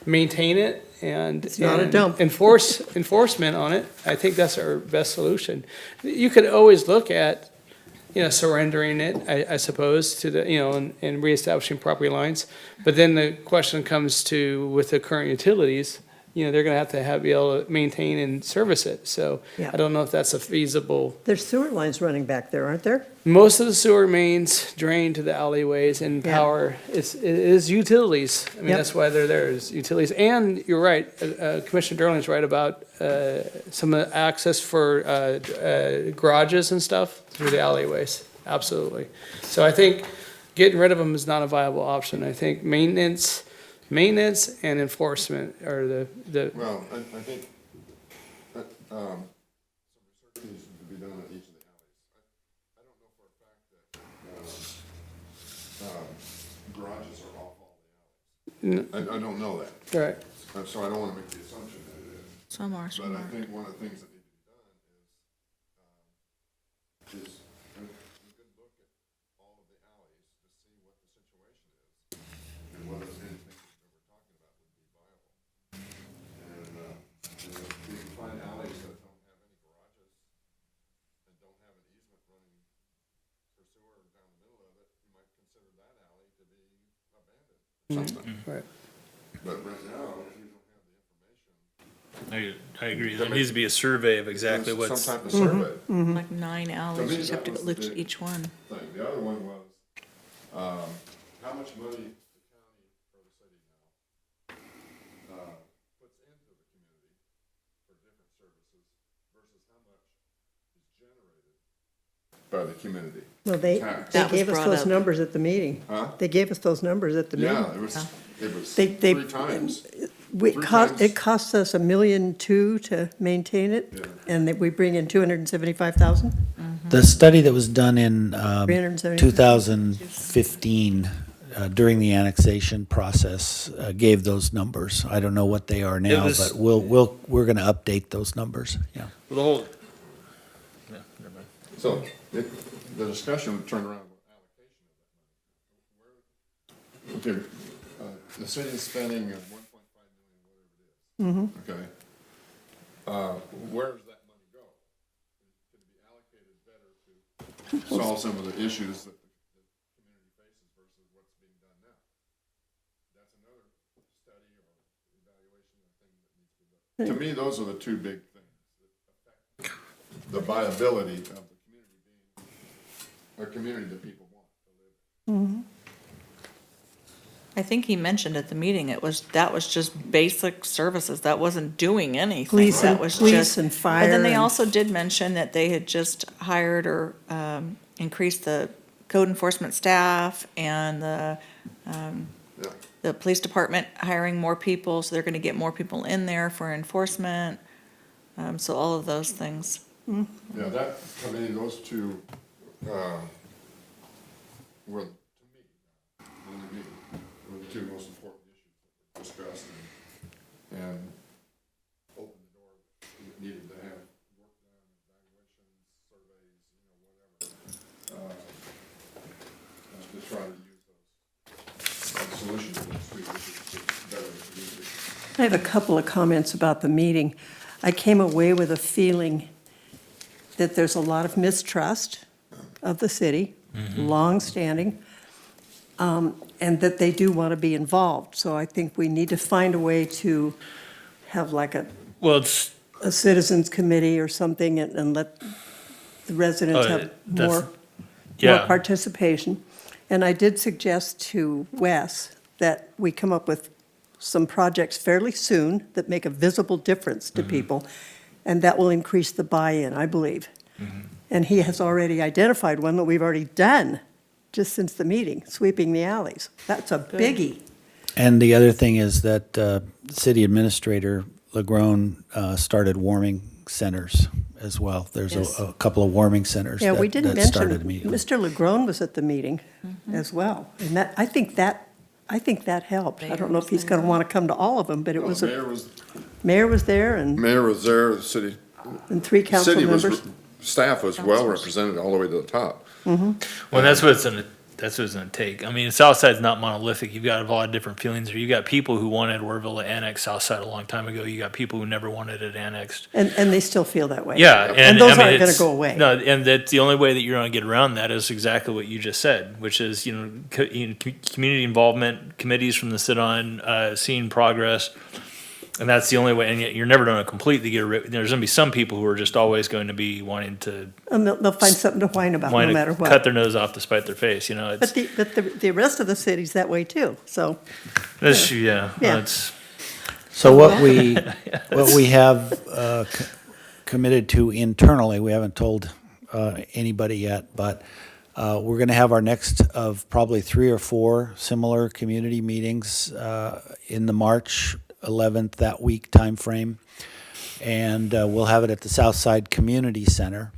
maintain it and. It's not a and dump. Enforcement on it. I think that's our best solution. You could always look at, surrendering it, I suppose, to the, and reestablishing property lines. But then the question comes to, with the current utilities, they're gonna have to be able to maintain and service it. So Yeah. I don't know if that's a feasible. There's sewer lines running back there, aren't there? Most of the sewer mains drain to the alleyways, and Yeah. power is utilities. I mean, Yep. that's why they're there, is utilities. And you're right, Commissioner Darling's right about some of the access for garages and stuff through the alleyways. Absolutely. So I think getting rid of them is not a viable option. I think maintenance and enforcement are the Well, I think that, some research needs to be done at each of the alleys. I don't know for a fact that garages are off all the alleys. I don't know that, right. so I don't want to make the assumption that it is. Some are, some But I aren't. think one of the things that need to be done is a good look at all of the alleys to see what the situation is and whether anything that we're talking about would be viable. And, if we can find alleys that don't have any garages and don't have an easement running for sewer down the middle of it, you might consider that alley to be abandoned or something. Right. But right now, we don't have the information. I agree. There needs to be a survey of exactly There's what's. some type of survey. Like 9 alleys, you just have to that was look the at big each one. thing. The other one was, how much money the county or the city now, puts into the community for different services versus how much is generated by the community. Well, they That was gave us brought those up. numbers at the meeting. Huh? They gave us those numbers at the meeting. Yeah, it was They- 3 times. We Three cost, times. it costs us $1.2 million to maintain it, Yeah. and that we bring in 275,000? The study that was done in 375. 2015 during the annexation process gave those numbers. I don't know what they are now, was- but we're going to update those numbers, yeah. The whole. Yeah, never mind. So the discussion turned around with allocation of that money. Okay, the city is spending 1.5 million, whatever it is. Okay. Where does that money go? Could it be allocated better to solve some of the issues that the community faces versus what's being done now? That's another study or evaluation of thing that needs to be done. To me, those are the two big things that affect the viability of the community being a community that people want to live in. I think he mentioned at the meeting, that was just basic services, that wasn't doing anything. Police That and- was police just- and But fire then they and- also did mention that they had just hired or increased the code enforcement staff and Yeah. the police department hiring more people, so they're gonna get more people in there for enforcement. So all of those things. Yeah, that, to me, those two, were, to me, only me, were the two most important issues that were discussed and opened the door, needed to have work done, evaluations, surveys, whatever, to try to use those as solutions to those two issues to better the community. I have a couple of comments about the meeting. I came away with a feeling that there's a lot of mistrust of the city, longstanding, and that they do want to be involved. So I think we need to find a way to have like Well, it's. a citizens committee or something and let the residents Oh, have that's- more Yeah. participation. And I did suggest to Wes that we come up with some projects fairly soon that make a visible difference to people, and that will increase the buy-in, I believe. And he has already identified one that we've already done just since the meeting, sweeping the alleys. That's a biggie. And the other thing is that City Administrator LaGrone started warming centers as well. There's Yes. a couple of warming centers Yeah, we that didn't started mention, immediately. Mr. LaGrone was at the meeting as well. And that, I think that helped. I don't know if he's going to want to come to all of them, but it was, mayor was there and Mayor was there, the city, 3 council city was, members. staff was well represented all the way to the top. Well, that's what it's gonna take. I mean, Southside's not monolithic. You've got a lot of different feelings here. You got people who wanted Oroville to annex Southside a long time ago. You got people who never wanted it annexed. And they still feel that way. Yeah, And I those mean, aren't going it's- to go away. No, and that's the only way that you're gonna get around that is exactly what you just said, which is, community involvement, committees from the sit-on, seeing progress. And that's the only way, and yet you're never going to completely get rid, there's going to be some people who are just always going to be wanting to, And they'll find something to whine about, no wanting matter to what. cut their nose off to spite their face, you know, it's, But the rest of the city's that way too, so. that's, yeah, Yeah. it's, So what we have committed to internally, we haven't told anybody yet, but we're going to have our next of probably 3 or 4 similar community meetings in the March 11th, that week timeframe. And we'll have it at the Southside Community Center.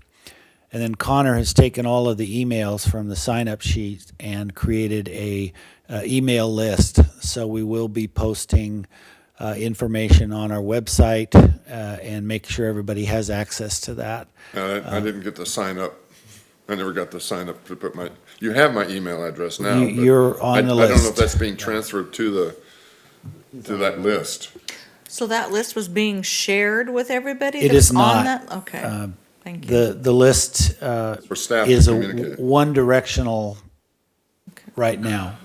And then Connor has taken all of the emails from the sign-up sheet and created a email list. So we will be posting information on our website and make sure everybody has access to that. I didn't get to sign up. I never got to sign up to put you have my email address now. but You're on the I don't know if list. that's being transferred to that list. So that list was being shared with everybody? It that's is not. on that? Okay, thank you. The list For staff to is a communicate. one directional right now.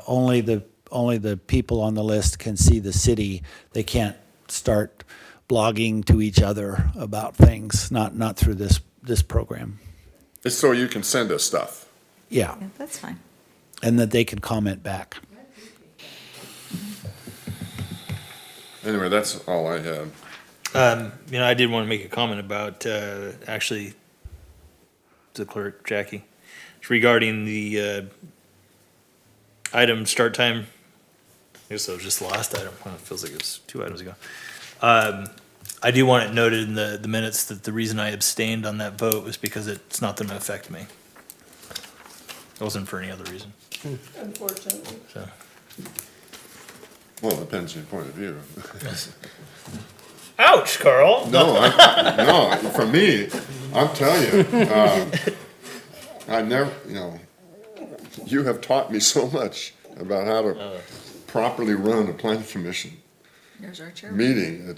Only the people on the list can see the city. They can't start blogging to each other about things, not through this program. It's so you can send us stuff. Yeah, Yeah, that's fine. and that they can comment back. Anyway, that's all I had. you know, I did want to make a comment about, actually, the clerk, Jackie, it's regarding the item start time. I guess that was just the last item. Well, it feels like it was 2 items ago. I do want it noted in the minutes that the reason I abstained on that vote was because it's not going to affect me. It wasn't for any other reason, Unfortunately. so. Well, it depends on your point of view. Ouch, Carl! No, for me, I'm telling you, I never, you have taught me so much about how to properly run a planning commission There's our chairman. meeting.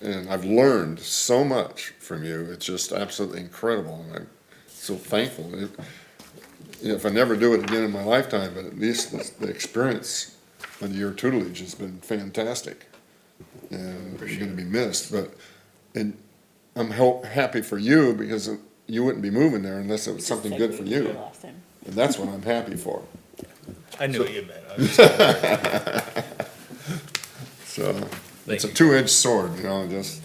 And I've learned so much from you. It's just absolutely incredible, and I'm so thankful. If I never do it again in my lifetime, but at least the experience under your tutelage has been fantastic. And you're gonna be missed, and I'm happy for you, because you wouldn't be moving there unless it was something good for you. And that's what I'm happy for. I knew what you meant. I was just- So, it's a you. two-edged sword, just.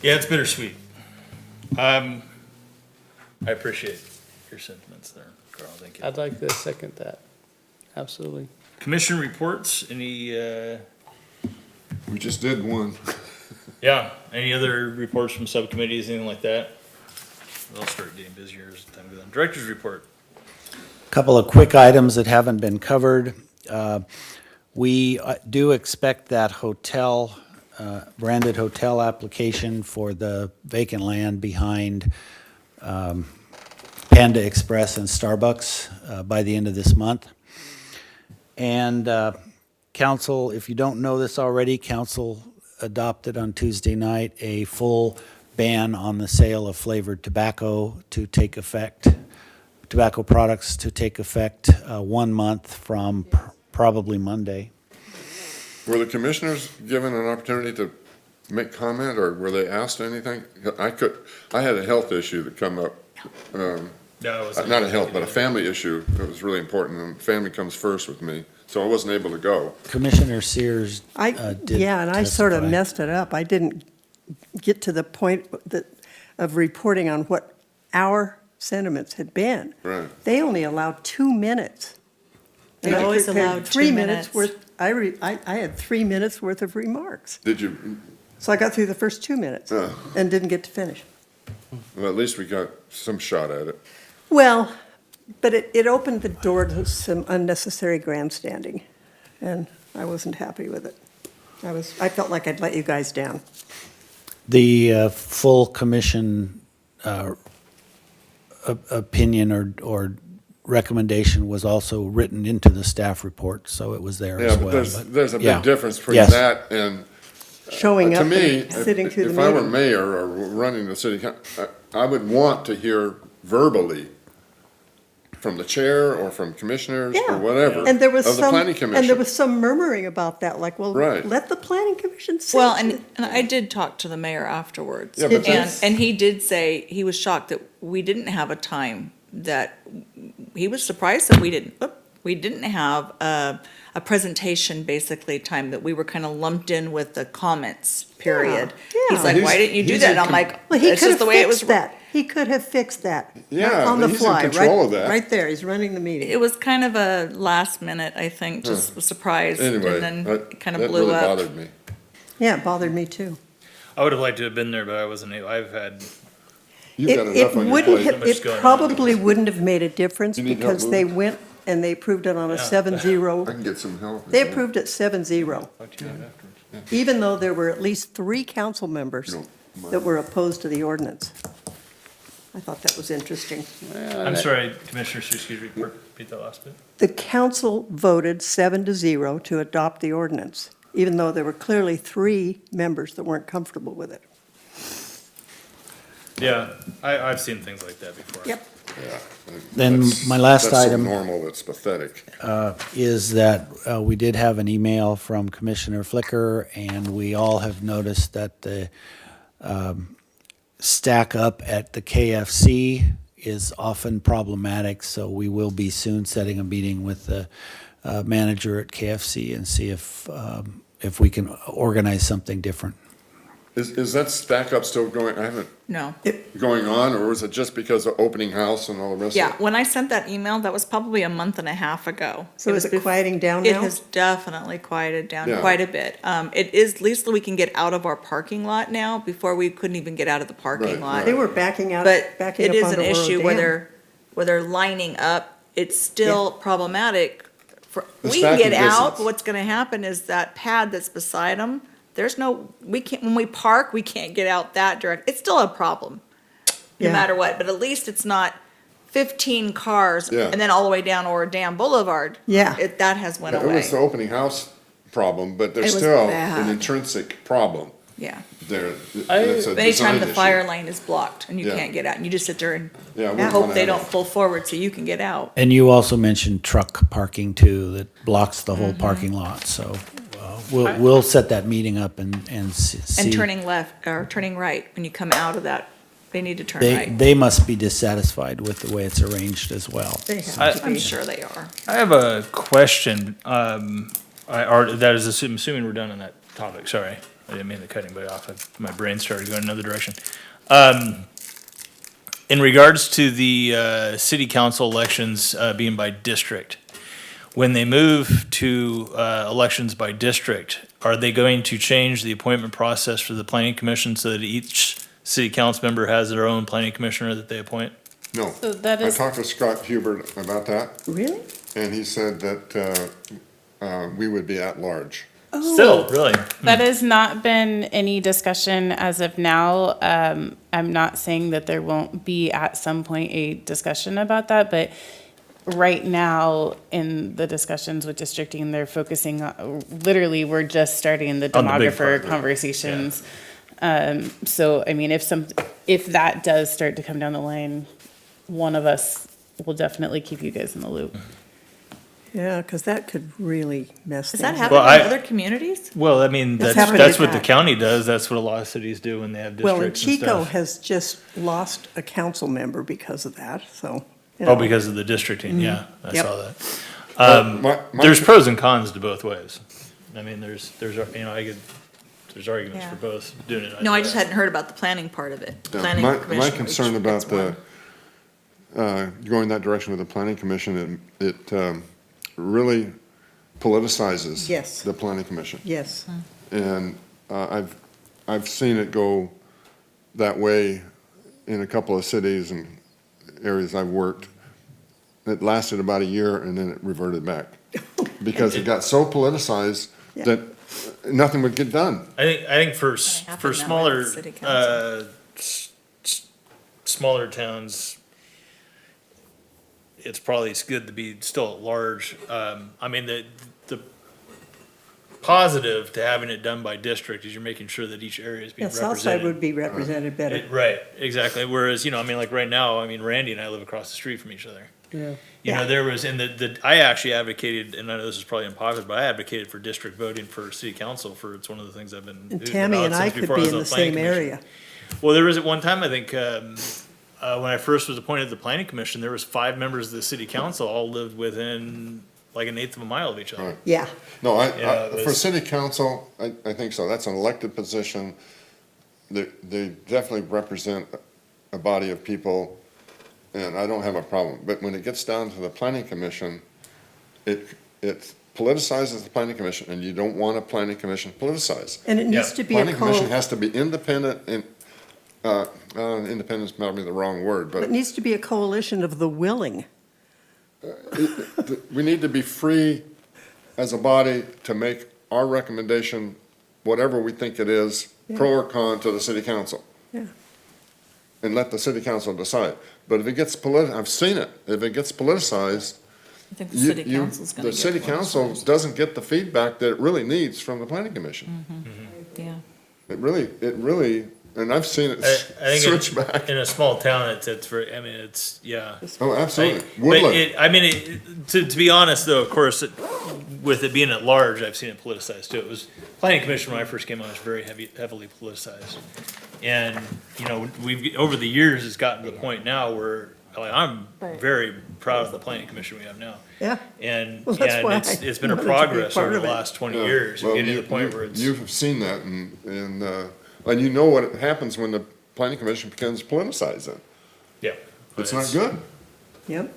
Yeah, it's bittersweet. I appreciate your sentiments there, Carl, thank you. I'd like to second that. Absolutely. Commission reports, any, We just did one. yeah, any other reports from subcommittees, anything like that? I'll start getting busier as time goes on. Director's report. Couple of quick items that haven't been covered. We do expect that hotel, branded hotel application for the vacant land behind Panda Express and Starbucks by the end of this month. And council, if you don't know this already, council adopted on Tuesday night a full ban on the sale of flavored tobacco to take effect, tobacco products to take effect 1 month from probably Monday. Were the commissioners given an opportunity to make comment, or were they asked anything? I had a health issue that come up, No, it wasn't. not a health, but a family issue that was really important, and family comes first with me, so I wasn't able to go. Commissioner Sears did Yeah, and I sort of testify. messed it up. I didn't get to the point of reporting on what our sentiments had been. Right. They only allowed 2 minutes. They And I always prepared allowed 3 2 minutes minutes. worth, I had 3 minutes worth of remarks. Did you, So I got through the first 2 minutes and didn't get to finish. well, at least we got some shot at it. Well, but it opened the door to some unnecessary grandstanding, and I wasn't happy with it. I felt like I'd let you guys down. The full commission opinion or recommendation was also written into the staff report, so it was there Yeah, as but well. there's a yeah. big difference between Yes. that and, Showing to up me, and sitting through the if I were meeting. mayor or running the city, I would want to hear verbally from the chair or from commissioners Yeah. or whatever And there was of the some, planning and there commission. was some murmuring about that, like, well, Right. let the planning commission say. Well, and I did talk to the mayor afterwards. Yeah, but And, that's- and he did say, he was shocked that we didn't have a time that, he was surprised that we didn't have a presentation, basically, time, that we were kind of lumped in with the comments, period. Yeah. He's like, why didn't you do He's that? in And I'm like, Well, he it's could just have the way it was. fixed that. He could have fixed that. Yeah, On the he's in fly, control right, of that. right there, he's running the meeting. It was kind of a last minute, I think, just was surprised, Anyway, and then that it kind that of blew really up. bothered me. Yeah, it bothered me too. I would have liked to have been there, but I wasn't able. I've had, You've got enough on your wouldn't plate. have, much it going on. probably wouldn't have made a difference You need help because they moving? went and they approved it on a Yeah. 7-0. I can get some help. They approved it 7-0, even though there were at least 3 council members You don't that were opposed to the ordinance. I thought that was interesting. I'm sorry, Commissioner, excuse me, repeat that last bit. The council voted 7-0 to adopt the ordinance, even though there were clearly 3 members that weren't comfortable with it. Yeah, I've seen things like that before. Yep. Yeah. Then That's- my last That's so item- normal, it's pathetic. is that we did have an email from Commissioner Flicker, and we all have noticed that the stack up at the KFC is often problematic, so we will be soon setting a meeting with the manager at KFC and see if we can organize something different. Is that stack up still going, I haven't, No. going on, or was it just because of opening house and all the rest of it? Yeah, when I sent that email, that was probably a month and a half ago. So is it was quieting down It now? has definitely quieted down Yeah. quite a bit. It is, at least we can get out of our parking lot now. Before, we couldn't even get out of the parking Right, lot. They were backing out, But backing it up is onto an Oro issue Dam. where they're lining up. It's still problematic. The We can get stacking out, distance. but what's gonna happen is that pad that's beside them, there's no, we can't, when we park, we can't get out that direct. It's still a problem, no Yeah. matter what, but at least it's not 15 cars Yeah. and then all the way down Oro Dam Boulevard. Yeah. That has went It away. was the opening house problem, but there's It was still bad. an intrinsic problem Yeah. there. I- It's a Anytime design the issue. fire lane is blocked and you Yeah. can't get out, and you just sit there and Yeah, we hope wanna they have don't it. pull forward so you can get out. And you also mentioned truck parking too, that blocks the whole parking lot, so we'll set that meeting up and see. And turning left, or turning right, when you come out of that, they need to turn They, right. they must be dissatisfied with the way it's arranged as well. They have to I'm be. sure they are. I have a question. That is, I'm assuming we're done on that topic. Sorry, I didn't mean to cut anybody off. My brain started going another direction. In regards to the city council elections being by district, when they move to elections by district, are they going to change the appointment process for the planning commission so that each city council member has their own planning commissioner that they appoint? No. So that I is- talked to Scott Hubert about that, Really? and he said that we would be at large. Still, really? That has not been any discussion as of now. I'm not saying that there won't be at some point a discussion about that, but right now in the discussions with districting, they're focusing on, literally, we're just starting the On the big demographer part, conversations. So, I mean, if that does start to come down the line, one of us will definitely keep you guys in the loop. Yeah, because that could really mess Is things that up. happening Well, I- in other communities? Well, I mean, It's that's happening what the back. county does. That's what a lot of cities do when they have Well, and districts and Chico stuff. has just lost a council member because of that, so. you Oh, know. because of the districting, yeah, I Yep. saw that. My- There's pros and cons to both ways. I mean, there's, there's arguments Yeah. for both doing it. No, I either just way. hadn't heard about the planning part of it. Yeah, Planning My commission, concern which- about that's one. going that direction with the planning commission, it really politicizes Yes. the planning commission. Yes, And I've seen it go that way in a couple of cities and areas I've worked. It lasted about a year and then it reverted back. Because it got so politicized Yeah. that nothing would get done. I think for happened that way for with smaller city council. smaller towns, it's probably good to be still at large. I mean, the positive to having it done by district is you're making sure that each area is being yeah, Southside would represented. be represented better. Right, exactly. Whereas, I mean, like right now, I mean, Randy and I live across the street from each other. Yeah. You know, there was, and I actually advocated, and I know this is probably unpopular, but I advocated for district voting for city council for, it's one of the things I've been. And Tammy and I since could before be was in on the planning same commission. area. Well, there was at one time, I think, when I first was appointed to the planning commission, there was 5 members of the city council all lived within like an eighth of a mile of each other. Right. Yeah. No, Yeah, it for was- city council, I think so. That's an elected position. They definitely represent a body of people, and I don't have a problem. But when it gets down to the planning commission, it politicizes the planning commission, and you don't want a planning commission politicized. And it needs Yeah. to be a Planning commission co, has to be independent, and, independent's probably the wrong word, it but needs to be a coalition of the willing. we need to be free as a body to make our recommendation, whatever we think it is, pro or con, to the city council. Yeah. And let the city council decide. But if it gets I've seen it, if it gets politicized, I think the city you, council's gonna the get city council politicized. doesn't get the feedback that it really needs from the planning commission. Yeah. It really, and I've seen it I think switch back. in a small town, it's very, I mean, it's, yeah. Oh, absolutely. But Woodland. to be honest, though, of course, with it being at large, I've seen it politicized too. It was, planning commission when I first came on was very heavily politicized. And, you know, over the years, it's gotten to the point now where, like, I'm very proud of the planning commission we have now. Yeah. And, Well, that's why it's been a I wanted to be progress part over of the it. last 20 Yeah. years, Well, getting to the point where it's. You've seen that, and you know what happens when the planning commission becomes politicized then. Yeah. but It's not good. Yep.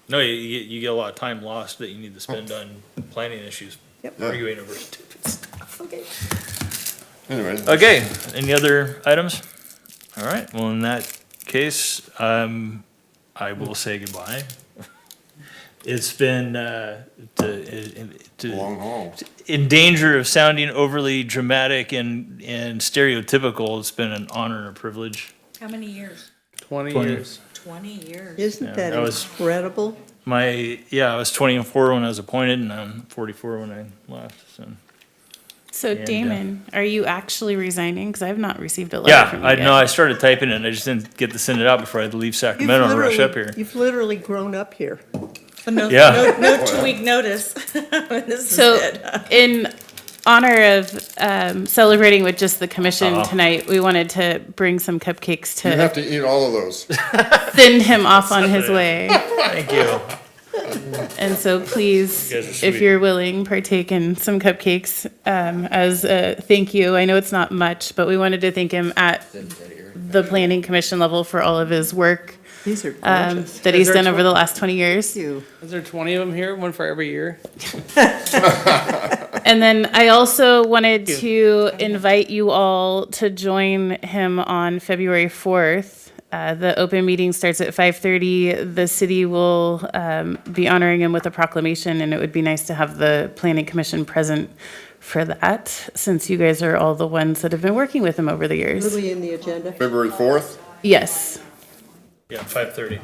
No, you get a lot of time lost that you need to spend on planning issues, Yep. arguing over stupid stuff. Okay. Anyway. Okay, any other items? All right, well, in that case, I will say goodbye. It's been, Long haul. in danger of sounding overly dramatic and stereotypical, it's been an honor and a privilege. How many years? 20 20. years. 20 years. Isn't Yeah, that that was- incredible? I was 24 when I was appointed, and I'm 44 when I left, so. So And, Damon, are you actually resigning? Because I've not received a letter Yeah, from you I yet. know, I started typing it, and I just didn't get to send it out before I had to leave Sacramento and rush up here. You've literally grown up here. No, Yeah. no 2-week notice. This is So, it. in honor of celebrating with just the commission Uh-huh. tonight, we wanted to bring some cupcakes You have to to eat all of those. send him off on his way. Thank you. And so please, You guys are if sweet. you're willing, partake in some cupcakes as a thank you. I know it's not much, but we wanted to thank him at the planning commission level for all of his work These are gorgeous. that he's Is there done over the last 20 years. You. Is there 20 of them here? One for every year? And then I also wanted to invite you all to join him on February 4th. The open meeting starts at 5:30. The city will be honoring him with a proclamation, and it would be nice to have the planning commission present for that, since you guys are all the ones that have been working with him over the years. Really in the agenda? February 4th? Yes. Yeah, 5:30.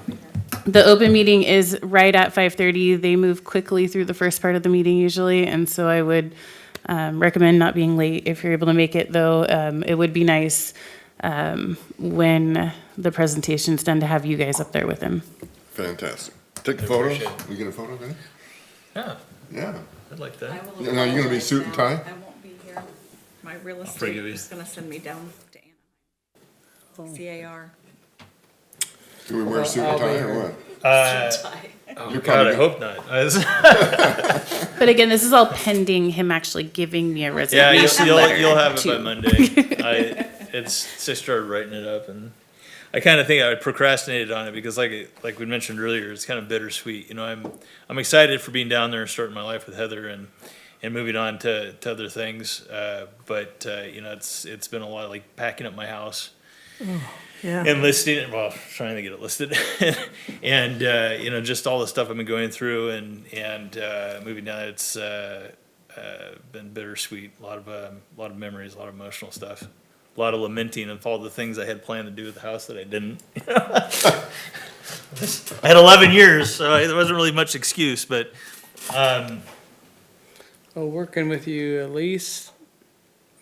The open meeting is right at 5:30. They move quickly through the first part of the meeting usually, and so I would recommend not being late if you're able to make it, though. It would be nice when the presentation's done to have you guys up there with him. Fantastic. Take a photo? appreciate it. We get a photo, Vinny? Yeah, Yeah. I'd like that. You know, you're gonna be suit and tie? I won't be here. My real estate forgive you. is gonna send me down to Anaheim. CAR. Do we wear a suit and I'll be tie here. or what? Oh, You're God, I probably- hope not. But again, this is all pending him actually giving me a Yeah, resignation you'll letter. have it by too. Monday. I started writing it up, and I kind of think I procrastinated on it because, like we mentioned earlier, it's kind of bittersweet. You know, I'm excited for being down there and starting my life with Heather and moving on to other things. But you know, it's been a lot of like packing up my house. Yeah. And listing it, well, trying to get it listed, and you know, just all the stuff I've been going through, and moving down. It's been bittersweet. A lot of memories, a lot of emotional stuff, a lot of lamenting of all the things I had planned to do with the house that I didn't. I had 11 years, so there wasn't really much excuse. But Oh, working with you at least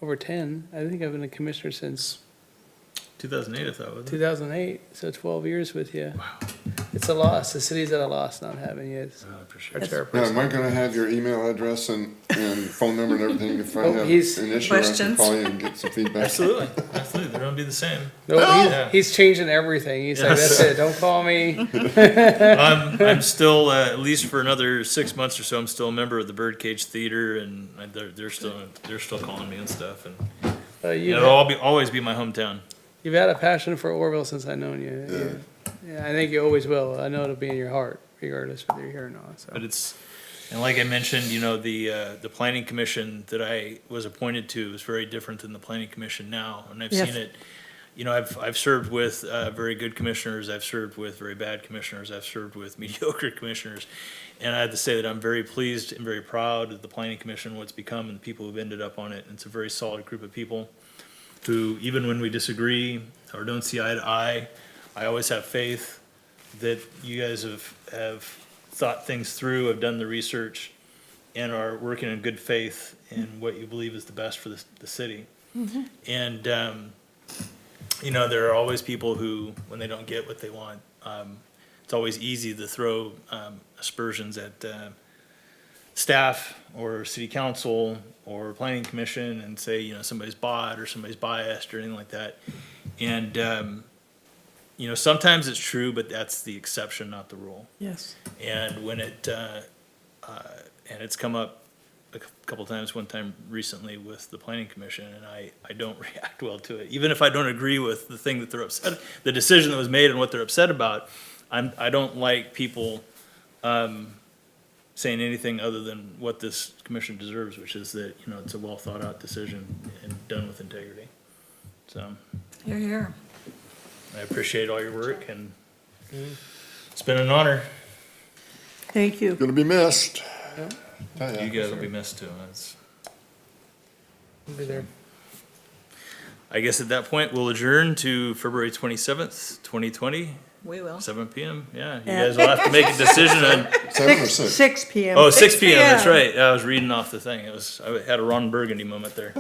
over 10. I think I've been a commissioner since 2008, I thought, wasn't it? 2008, so 12 years with you. Wow. It's a loss. The city's at a loss not having you as our Now, chairperson. am I gonna have your email address and phone number and everything if I Oh, have an he's- issue? I can Questions? call you and get some feedback. Absolutely, absolutely, they're gonna be the same. No, Yeah. he's changing everything. He's like, that's it, don't call me. I'm still, at least for another 6 months or so, I'm still a member of the Birdcage Theater, and they're still calling me and stuff, and it'll always be my hometown. You've had a passion for Oroville since I've known you. Yeah, I think you always will. I know it'll be in your heart, regardless whether you're here or not, so. But and like I mentioned, the planning commission that I was appointed to is very different than the planning commission now, and I've Yes. seen it. I've served with very good commissioners, I've served with very bad commissioners, I've served with mediocre commissioners, and I have to say that I'm very pleased and very proud of the planning commission, what it's become, and the people who've ended up on it. It's a very solid group of people who, even when we disagree or don't see eye to eye, I always have faith that you guys have thought things through, have done the research, and are working in good faith in what you believe is the best for the city. And, there are always people who, when they don't get what they want, it's always easy to throw aspersions at staff or city council or planning commission and say, somebody's bought or somebody's biased or anything like that. And, sometimes it's true, but that's the exception, not the rule. Yes. And when and it's come up a couple times, one time recently with the planning commission, and I don't react well to it. Even if I don't agree with the thing that they're upset, the decision that was made and what they're upset about, I don't like people saying anything other than what this commission deserves, which is that, it's a well thought out decision and done with integrity. So You're here. I appreciate all your work, and it's been an honor. Thank you. Gonna be missed. You guys will be missed too. I'll be there. I guess at that point, we'll adjourn to February 27th, 2020, We will. 7 PM. Yeah, you guys will have to make a decision on, 7 or 6? 6 PM. oh, 6 PM, that's right. I was reading off the thing. I had a Ron Burgundy moment there.